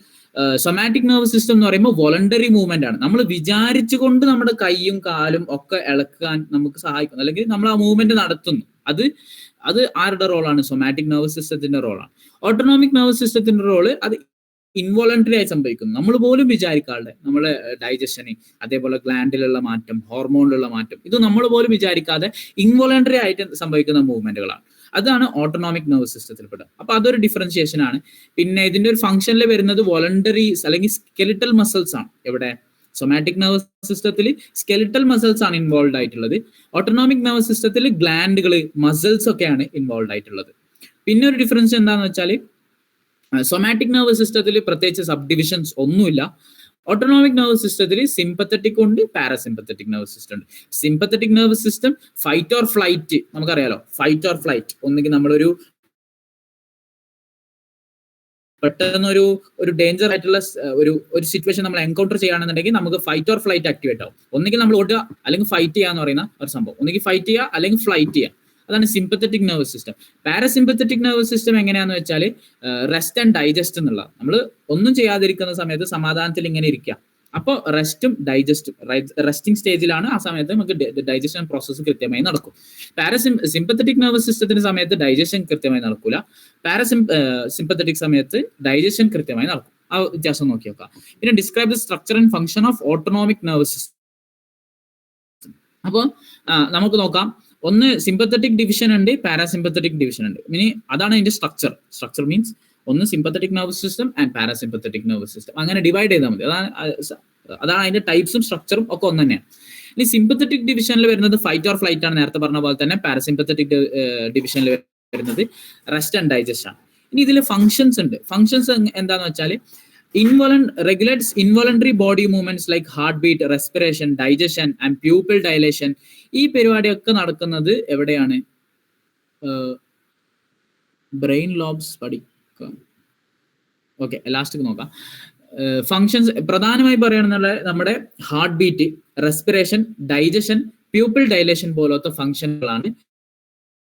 സൊമാറ്റിക് നെർവസ് സിസ്റ്റം എന്ന് പറയുമ്പോൾ വോളണ്ടറി മൂവ്മെന്റ് ആണ്. നമ്മൾ വിചാരിച്ചുകൊണ്ട് നമ്മുടെ കൈയും കാലും ഒക്കെ ഇളക്കാൻ നമുക്ക് സഹായിക്കുന്നു, അല്ലെങ്കിൽ നമ്മൾ ആ മൂവ്മെന്റ് നടത്തുന്നു. അത് ആരുടെ റോളാണ്? സൊമാറ്റിക് നെർവസ് സിസ്റ്റത്തിന്റെ റോളാണ്. ഓട്ടോണോമിക് നെർവസ് സിസ്റ്റത്തിന്റെ റോള് അത് ഇൻവോളണ്ടറി ആയി സംഭവിക്കുന്നു. നമ്മൾ പോലും വിചാരിക്കാതെ നമ്മളെ ഡൈജഷന്, അതേപോലെ ഗ്ലാൻഡിലുള്ള മാറ്റം, ഹോർമോണിലുള്ള മാറ്റം, ഇത് നമ്മൾ പോലും വിചാരിക്കാതെ ഇൻവോളണ്ടറി ആയിട്ട് സംഭവിക്കുന്ന മൂവ്മെന്റുകളാണ്. അതാണ് ഓട്ടോണോമിക് നെർവസ് സിസ്റ്റത്തിൽപ്പെടുക. അപ്പൊ അതൊരു ഡിഫറൻഷിയേഷൻ ആണ്. പിന്നെ ഇതിന്റെ ഒരു ഫംഗ്ഷനിൽ വരുന്നത് വോളണ്ടറീസ് അല്ലെങ്കിൽ സ്കെലിറ്റൽ മസിൽസ് ആണ്. എവിടെ? സൊമാറ്റിക് നെർവസ് സിസ്റ്റത്തിൽ സ്കെലിറ്റൽ മസിൽസ് ആണ് ഇൻവോൾവ് ആയിട്ടുള്ളത്. ഓട്ടോണോമിക് നെർവസ് സിസ്റ്റത്തിൽ ഗ്ലാൻഡുകൾ, മസിൽസ് ഒക്കെയാണ് ഇൻവോൾവ് ആയിട്ടുള്ളത്. പിന്നെ ഒരു ഡിഫറൻസ് എന്താണെന്ന് വെച്ചാൽ സൊമാറ്റിക് നെർവസ് സിസ്റ്റത്തിൽ പ്രത്യേകിച്ച് സബ് ഡിവിഷൻസ് ഒന്നുമില്ല. ഓട്ടോണോമിക് നെർവസ് സിസ്റ്റത്തിൽ സിമ്പത്തറ്റിക് ഉണ്ട്, പാരാസിമ്പത്തറ്റിക് നെർവസ് സിസ്റ്റം ഉണ്ട്. Sympathetic nervous system fight or flight, നമുക്കറിയാലോ, ഫൈറ്റ് ഓർ ഫ്ലൈറ്റ്. ഒന്നുകിൽ നമ്മളൊരു പെട്ടെന്ന് ഒരു ഡേഞ്ചർ ആയിട്ടുള്ള ഒരു സിറ്റുവേഷൻ നമ്മൾ എൻകൗണ്ടർ ചെയ്യുകയാണെന്നുണ്ടെങ്കിൽ നമുക്ക് ഫൈറ്റ് ഓർ ഫ്ലൈറ്റ് ആക്ടിവേറ്റ് ആവും. ഒന്നുകിൽ നമ്മൾ ഓടുക അല്ലെങ്കിൽ ഫൈറ്റ് ചെയ്യുക എന്ന് പറയുന്ന ഒരു സംഭവം. ഒന്നുകിൽ ഫൈറ്റ് ചെയ്യുക അല്ലെങ്കിൽ ഫ്ലൈറ്റ് ചെയ്യുക. അതാണ് sympathetic nervous system. Parasympathetic nervous system എങ്ങനെയാന്ന് വെച്ചാൽ റെസ്റ്റ് ആൻഡ് ഡൈജസ്റ്റ് എന്നുള്ള, നമ്മൾ ഒന്നും ചെയ്യാതിരിക്കുന്ന സമയത്ത് സമാധാനത്തിൽ ഇങ്ങനെ ഇരിക്കുക. അപ്പോൾ റെസ്റ്റിംഗ് സ്റ്റേജിലാണ്. ആ സമയത്ത് നമുക്ക് ഡൈജഷൻ പ്രോസസ്സ് കൃത്യമായി നടക്കും. സിമ്പത്തറ്റിക് നെർവസ് സിസ്റ്റത്തിന്റെ സമയത്ത് ഡൈജഷൻ കൃത്യമായി നടക്കൂല. സിമ്പത്തറ്റിക് സമയത്ത് ഡൈജഷൻ കൃത്യമായി നടക്കും. ആ വ്യത്യാസം നോക്കി നോക്കാം. പിന്നെ describe the structure and function of autonomic nervous system. അപ്പോൾ നമുക്ക് നോക്കാം. ഒന്ന് സിമ്പത്തറ്റിക് ഡിവിഷൻ ഉണ്ട്, പാരാസിമ്പത്തറ്റിക് ഡിവിഷൻ ഉണ്ട്. ഇനി അതാണ് അതിന്റെ സ്ട്രക്ചർ മീൻസ് ഒന്ന് sympathetic nervous system and parasympathetic nervous system. അങ്ങനെ ഡിവൈഡ് ചെയ്താൽ മതി. അതാണ് അതിന്റെ ടൈപ്സും സ്ട്രക്ചറും ഒക്കെ ഒന്ന് തന്നെയാണ്. ഇനി സിമ്പത്തറ്റിക് ഡിവിഷനിൽ വരുന്നത് ഫൈറ്റ് ഓർ ഫ്ലൈറ്റ് ആണ്, നേരത്തെ പറഞ്ഞ പോലെ തന്നെ. പാരാസിമ്പത്തറ്റിക് ഡിവിഷനിൽ വരുന്നത് റെസ്റ്റ് ആൻഡ് ഡൈജസ്റ്റ് ആണ്. ഇനി ഇതിൽ ഫങ്ഷൻസ് ഉണ്ട്. ഫങ്ഷൻസ് എന്താന്ന് വെച്ചാൽ regulates involuntary body movements like heartbeat, respiration, digestion and pupil dilation. ഈ പരിപാടിയൊക്കെ നടക്കുന്നത് എവിടെയാണ്? ബ്രെയിൻ ലോബ്സ് പഠിക്കാം. ഓക്കെ, ലാസ്റ്റ് നോക്കാം. ഫങ്ഷൻസ് പ്രധാനമായി പറയുകയാണെന്നുള്ള നമ്മുടെ heart beat, respiration, digestion, pupil dilation പോലത്തെ ഫങ്ഷനുകളാണ്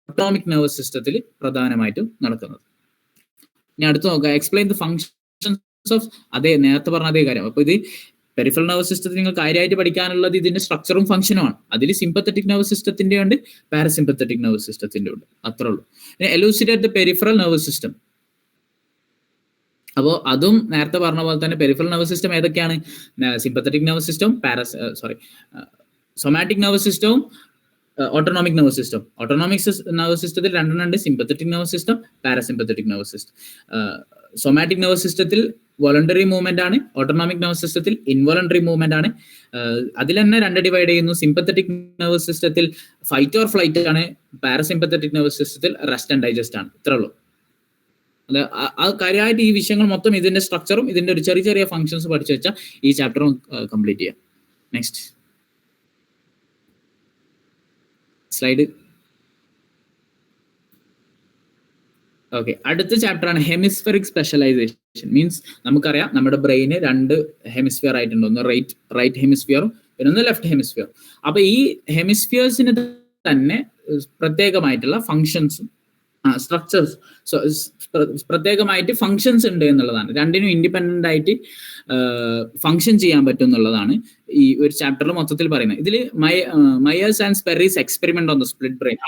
ഓട്ടോണമിക് നെർവസ് സിസ്റ്റത്തിൽ പ്രധാനമായിട്ടും നടക്കുന്നത്. ഇനി അടുത്ത് നോക്കാം, എക്സ്പ്ലെയിൻ ദ ഫങ്ഷൻസ് ഓഫ്, അതേ നേരത്തെ പറഞ്ഞ അതേ കാര്യം. അപ്പൊ ഇത് പെരിഫറൽ നെർവസ് സിസ്റ്റത്തിൽ നിങ്ങൾ കാര്യമായിട്ട് പഠിക്കാനുള്ളത് ഇതിന്റെ സ്ട്രക്ചറും ഫംഗ്ഷനുമാണ്. അതിൽ സിമ്പത്തറ്റിക് നെർവസ് സിസ്റ്റത്തിന്റെ ഉണ്ട്, പാരസിമ്പത്തറ്റിക് നെർവസ് സിസ്റ്റത്തിന്റെ ഉണ്ട്, അത്രേ ഉള്ളൂ. Elucidate the peripheral nervous system. അപ്പോൾ അതും നേരത്തെ പറഞ്ഞ പോലെ തന്നെ പെരിഫറൽ നെർവസ് സിസ്റ്റം ഏതൊക്കെയാണ്? സിമ്പത്തറ്റിക് നെർവസ് സിസ്റ്റവും സൊമാറ്റിക് നെർവസ് സിസ്റ്റവും autonomic nervous system. Autonomic nervous സിസ്റ്റത്തിൽ രണ്ടെണ്ണം ഉണ്ട്, sympathetic nervous system, parasympathetic nervous system. Somatic nervous സിസ്റ്റത്തിൽ വോളണ്ടറി മൂവ്മെന്റ് ആണ്, ഓട്ടോണോമിക് നെർവസ് സിസ്റ്റത്തിൽ ഇൻവോളണ്ടറി മൂവ്മെന്റ് ആണ്. അതിൽ തന്നെ രണ്ട് ഡിവൈഡ് ചെയ്യുന്നു. സിമ്പത്തറ്റിക് നെർവസ് സിസ്റ്റത്തിൽ ഫൈറ്റ് ഓർ ഫ്ലൈറ്റ് ആണ്, പാരസിമ്പത്തറ്റിക് നെർവസ് സിസ്റ്റത്തിൽ റെസ്റ്റ് ആൻഡ് ഡൈജസ്റ്റ് ആണ്. ഇത്രേ ഉള്ളൂ. അത് കാര്യമായിട്ട് ഈ വിഷയങ്ങൾ മൊത്തം ഇതിന്റെ സ്ട്രക്ചറും ഇതിന്റെ ഒരു ചെറിയ ചെറിയ ഫങ്ഷൻസ് പഠിച്ചു വെച്ചാൽ ഈ ചാപ്റ്ററും കംപ്ലീറ്റ് ചെയ്യാം. Next slide. ഓക്കെ, അടുത്ത ചാപ്റ്റർ ആണ് ഹെമിസ്ഫെറിക് സ്പെഷ്യലൈസേഷൻ. മീൻസ് നമുക്കറിയാം നമ്മുടെ ബ്രെയിന് രണ്ട് ഹെമിസ്ഫിയർ ആയിട്ടുണ്ട്, ഒന്ന് റൈറ്റ് ഹെമിസ്ഫിയറും പിന്നെ ഒന്ന് ലെഫ്റ്റ് ഹെമിസ്ഫിയർ. അപ്പൊ ഈ ഹെമിസ്ഫിയേഴ്സിന് തന്നെ പ്രത്യേകമായിട്ടുള്ള ഫങ്ഷൻസും സ്ട്രക്ചേഴ്സ്, പ്രത്യേകമായിട്ട് ഫങ്ഷൻസ് ഉണ്ട് എന്നുള്ളതാണ്. രണ്ടിനും ഇൻഡിപെൻഡന്റ് ആയിട്ട് ഫങ്ഷൻ ചെയ്യാൻ പറ്റും എന്നുള്ളതാണ് ഈ ഒരു ചാപ്റ്ററിൽ മൊത്തത്തിൽ പറയുന്നത്. ഇതിൽ Myers and Sperry's experiment on the split brain.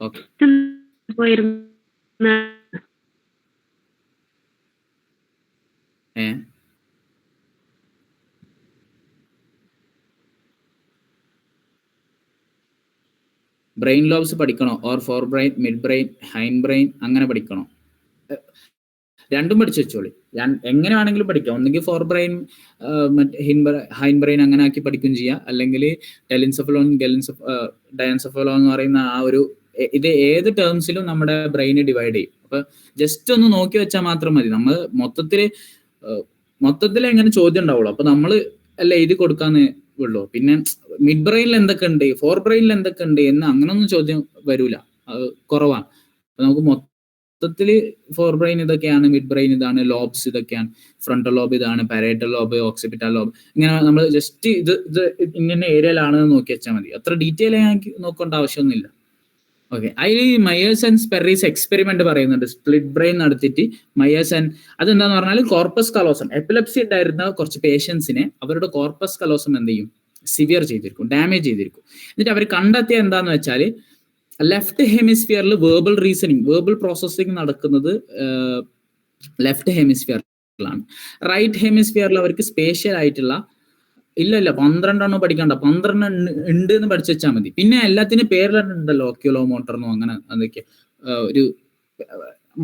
Okay, brain lobes പഠിക്കണോ? Or forebrain, midbrain, hindbrain, അങ്ങനെ പഠിക്കണോ? രണ്ടും പഠിച്ചു വെച്ചോളി. എങ്ങനെ വേണമെങ്കിലും പഠിക്കാം. ഒന്നെങ്കിൽ ഫോർ ബ്രെയിൻ, ഹൈൻ ബ്രെയിൻ അങ്ങനെ ആക്കി പഠിക്കുകയും ചെയ്യാം. അല്ലെങ്കിൽ ടെലിൻസെഫലോൺ, ഡയൻസെഫലോൺ എന്ന് പറയുന്ന ആ ഒരു ഇത് ഏത് ടേംസിലും നമ്മുടെ ബ്രെയിന് ഡിവൈഡ് ചെയ്യും. അപ്പൊ ജസ്റ്റ് ഒന്ന് നോക്കി വെച്ചാൽ മാത്രം മതി. നമ്മൾ മൊത്തത്തിൽ എങ്ങനെ ചോദ്യം ഉണ്ടാവുള്ളൂ. അപ്പൊ നമ്മൾ അല്ല എഴുതി കൊടുക്കാന്ന് ഉള്ളൂ. പിന്നെ മിഡ് ബ്രെയിനിൽ എന്തൊക്കെ ഉണ്ട്, ഫോർ ബ്രെയിനിൽ എന്തൊക്കെ ഉണ്ട് എന്ന് അങ്ങനൊന്നും ചോദ്യം വരൂല, അത് കുറവാണ്. അപ്പൊ നമുക്ക് മൊത്തത്തില് ഫോർ ബ്രെയിൻ ഇതൊക്കെയാണ്, മിഡ് ബ്രെയിൻ ഇതാണ്, ലോബ്സ് ഇതൊക്കെയാണ്, ഫ്രണ്ടൽ ലോബ് ഇതാണ്, പാരേറ്റൽ ലോബ്, ഓക്സിപിറ്റൽ ലോബ്, ഇങ്ങനെ നമ്മൾ ജസ്റ്റ് ഇത് ഇന്ന ഏരിയയിലാണെന്ന് നോക്കി വെച്ചാൽ മതി. അത്ര ഡീറ്റെയിൽ ആയി നോക്കേണ്ട ആവശ്യമൊന്നുമില്ല. ഓക്കെ, അതിൽ ഈ മയേഴ്സ് ആൻഡ് സ്പെറീസ് എക്സ്പെരിമെന്റ് പറയുന്നുണ്ട്. സ്പ്ലിറ്റ് ബ്രെയിൻ നടത്തിയിട്ട് മയേഴ്സ് ആൻഡ് അതെന്താന്ന് പറഞ്ഞാൽ കോർപ്പസ് കലോസം, എപ്പിലെപ്സി ഉണ്ടായിരുന്ന കുറച്ച് പേഷ്യൻസിനെ അവരുടെ കോർപ്പസ് കലോസം എന്ത് ചെയ്യും, സിവിയർ ചെയ്തിരിക്കും, ഡാമേജ് ചെയ്തിരിക്കും. എന്നിട്ട് അവർ കണ്ടെത്തിയ എന്താന്ന് വെച്ചാൽ ലെഫ്റ്റ് ഹെമിസ്ഫിയറിൽ വേർബൽ റീസണിങ്, വേർബൽ പ്രോസസ്സിങ് നടക്കുന്നത് ലെഫ്റ്റ് ഹെമിസ്ഫിയറിലാണ്. റൈറ്റ് ഹെമിസ്ഫിയറിൽ അവർക്ക് സ്പേഷ്യൽ ആയിട്ടുള്ള 12 പഠിക്കണ്ട, 12 ഉണ്ട് എന്ന് പഠിച്ചു വെച്ചാൽ മതി. പിന്നെ എല്ലാത്തിനും പേരിലുണ്ടല്ലോ, ഒക്യുലോ മോട്ടർന്നോ അങ്ങനെ അതൊക്കെ. ഒരു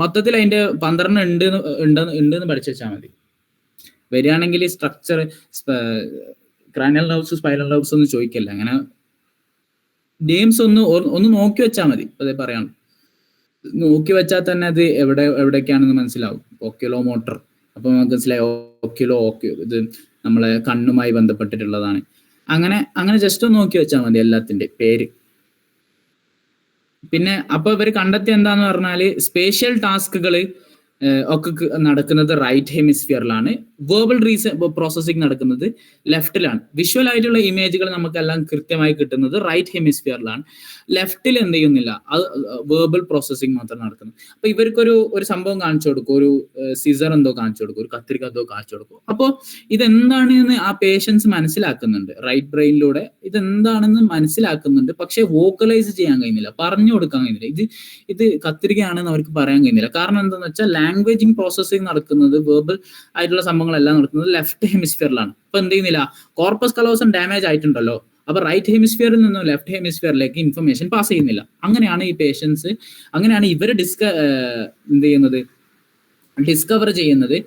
മൊത്തത്തിൽ അതിന്റെ 12 ഉണ്ടെന്ന് പഠിച്ചു വെച്ചാൽ മതി. വരികയാണെങ്കിൽ structure, cranial nerves, spinal nerves ഒന്നും ചോദിക്കല്ല. അങ്ങനെ ഗെയിംസ് ഒന്ന് നോക്കി വെച്ചാൽ മതി. അതേ പറയാം, നോക്കി വെച്ചാൽ തന്നെ അത് എവിടേക്കാണെന്ന് മനസ്സിലാവും. ഒക്യുലോ മോട്ടർ, അപ്പൊ നമുക്ക് മനസ്സിലായി ഒക്യുലോ ഇത് നമ്മളെ കണ്ണുമായി ബന്ധപ്പെട്ടിട്ടുള്ളതാണ്. അങ്ങനെ ജസ്റ്റ് ഒന്ന് നോക്കി വെച്ചാൽ മതി എല്ലാത്തിന്റെ പേര്. പിന്നെ അപ്പൊ ഇവർ കണ്ടെത്തിയ എന്താന്ന് പറഞ്ഞാല് സ്പേഷ്യൽ ടാസ്കുകൾ ഒക്കെ നടക്കുന്നത് റൈറ്റ് ഹെമിസ്ഫിയറിലാണ്. വേർബൽ പ്രോസസ്സിംഗ് നടക്കുന്നത് ലെഫ്റ്റിലാണ്. വിഷ്വൽ ആയിട്ടുള്ള ഇമേജുകൾ നമുക്കെല്ലാം കൃത്യമായി കിട്ടുന്നത് റൈറ്റ് ഹെമിസ്ഫിയറിലാണ്. ലെഫ്റ്റിൽ എന്ത് ചെയ്യുന്നില്ല, അത് വേർബൽ പ്രോസസ്സിംഗ് മാത്രം നടക്കുന്നത്. അപ്പൊ ഇവർക്കൊരു സംഭവം കാണിച്ചു കൊടുക്കും, ഒരു സിസർ എന്തോ കാണിച്ചു കൊടുക്കും, ഒരു കത്രിക എന്തോ കാണിച്ചു കൊടുക്കും. അപ്പോൾ ഇതെന്താണെന്ന് ആ പേഷ്യൻസ് മനസ്സിലാക്കുന്നുണ്ട്, റൈറ്റ് ബ്രെയിനിലൂടെ ഇതെന്താണെന്ന് മനസ്സിലാക്കുന്നുണ്ട്. പക്ഷെ വോക്കലൈസ് ചെയ്യാൻ കഴിയുന്നില്ല, പറഞ്ഞു കൊടുക്കാൻ കഴിയുന്നില്ല. ഇത് കത്രികയാണെന്ന് അവർക്ക് പറയാൻ കഴിയുന്നില്ല. കാരണം എന്താണെന്ന് വെച്ചാൽ ലാംഗ്വേജിങ് പ്രോസസ്സിംഗ് നടക്കുന്നത്, വേർബൽ ആയിട്ടുള്ള സംഭവങ്ങളെല്ലാം നടക്കുന്നത് ലെഫ്റ്റ് ഹെമിസ്ഫിയറിലാണ്. അപ്പൊ എന്ത് ചെയ്യുന്നില്ല, കോർപ്പസ് കലോസം ഡാമേജ് ആയിട്ടുണ്ടല്ലോ, അപ്പൊ റൈറ്റ് ഹെമിസ്ഫിയറിൽ നിന്നും ലെഫ്റ്റ് ഹെമിസ്ഫിയറിലേക്ക് ഇൻഫർമേഷൻ പാസ് ചെയ്യുന്നില്ല. അങ്ങനെയാണ് ഈ പേഷ്യൻസ്, അങ്ങനെയാണ് ഇവർ ഡിസ്കവർ ചെയ്യുന്നത്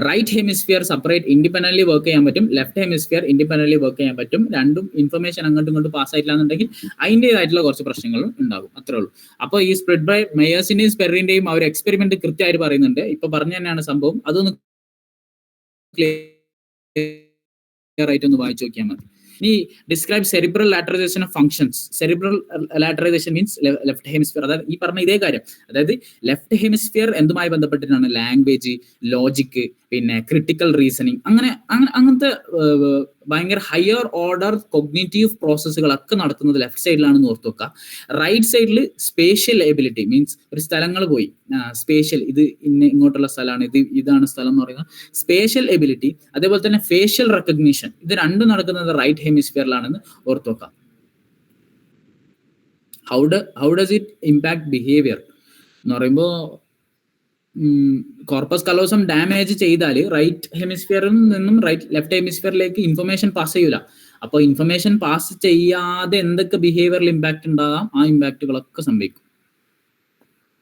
right hemisphere separate independently work ചെയ്യാൻ പറ്റും, ലെഫ്റ്റ് ഹെമിസ്ഫിയർ ഇൻഡിപെൻഡന്റ്ലി വർക്ക് ചെയ്യാൻ പറ്റും. രണ്ടും ഇൻഫർമേഷൻ അങ്ങോട്ടും ഇങ്ങോട്ടും പാസ് ആയിട്ടില്ല എന്നുണ്ടെങ്കിൽ അതിൻ്റെതായിട്ടുള്ള കുറച്ച് പ്രശ്നങ്ങളും ഉണ്ടാകും, അത്രേ ഉള്ളൂ. അപ്പോൾ ഈ സ്പ്രെഡ് ബൈ മേയേഴ്സിന്റെയും സ്പെറിന്റെയും ആ ഒരു എക്സ്പെരിമെന്റ് കൃത്യമായിട്ട് പറയുന്നുണ്ട്. ഇപ്പൊ പറഞ്ഞു തന്നെയാണ് സംഭവം, അതൊന്ന് ക്ലിയർ ആയിട്ട് ഒന്ന് വായിച്ചു നോക്കിയാൽ മതി. ഇനി describe cerebral lateralization of functions. Cerebral lateralization means left hemisphere, അതായത് ഈ പറഞ്ഞ ഇതേ കാര്യം. അതായത് ലെഫ്റ്റ് ഹെമിസ്ഫിയർ എന്തുമായി ബന്ധപ്പെട്ടിട്ടാണ്? ലാംഗ്വേജ്, ലോജിക്ക്, പിന്നെ ക്രിട്ടിക്കൽ റീസണിങ്, അങ്ങനത്തെ ഭയങ്കര ഹയർ ഓർഡർ കൊഗ്നിറ്റീവ് പ്രോസസ്സുകളൊക്കെ നടത്തുന്നത് ലെഫ്റ്റ് സൈഡിലാണെന്ന് ഓർത്ത് വെക്കുക. റൈറ്റ് സൈഡിൽ സ്പേഷ്യൽ എബിലിറ്റി മീൻസ് ഒരു സ്ഥലങ്ങൾ പോയി സ്പേഷ്യൽ, ഇത് ഇങ്ങോട്ടുള്ള സ്ഥലമാണ്, ഇതാണ് സ്ഥലം എന്ന് പറയുന്നത് സ്പേഷ്യൽ എബിലിറ്റി. അതേപോലെ തന്നെ ഫേഷ്യൽ റെക്കഗ്നീഷൻ, ഇത് രണ്ടും നടക്കുന്നത് റൈറ്റ് ഹെമിസ്ഫിയറിലാണെന്ന് ഓർത്ത് വെക്കാം. How does it impact behaviour എന്ന് പറയുമ്പോൾ കോർപ്പസ് കലോസം ഡാമേജ് ചെയ്താൽ റൈറ്റ് ഹെമിസ്ഫിയറിൽ നിന്നും ലെഫ്റ്റ് ഹെമിസ്ഫിയറിലേക്ക് ഇൻഫർമേഷൻ പാസ് ചെയ്യൂല. അപ്പോൾ ഇൻഫർമേഷൻ പാസ് ചെയ്യാതെ എന്തൊക്കെ ബിഹേവിയറിൽ ഇമ്പാക്ട് ഉണ്ടാകാം, ആ ഇമ്പാക്റ്റുകളൊക്കെ സംഭവിക്കും.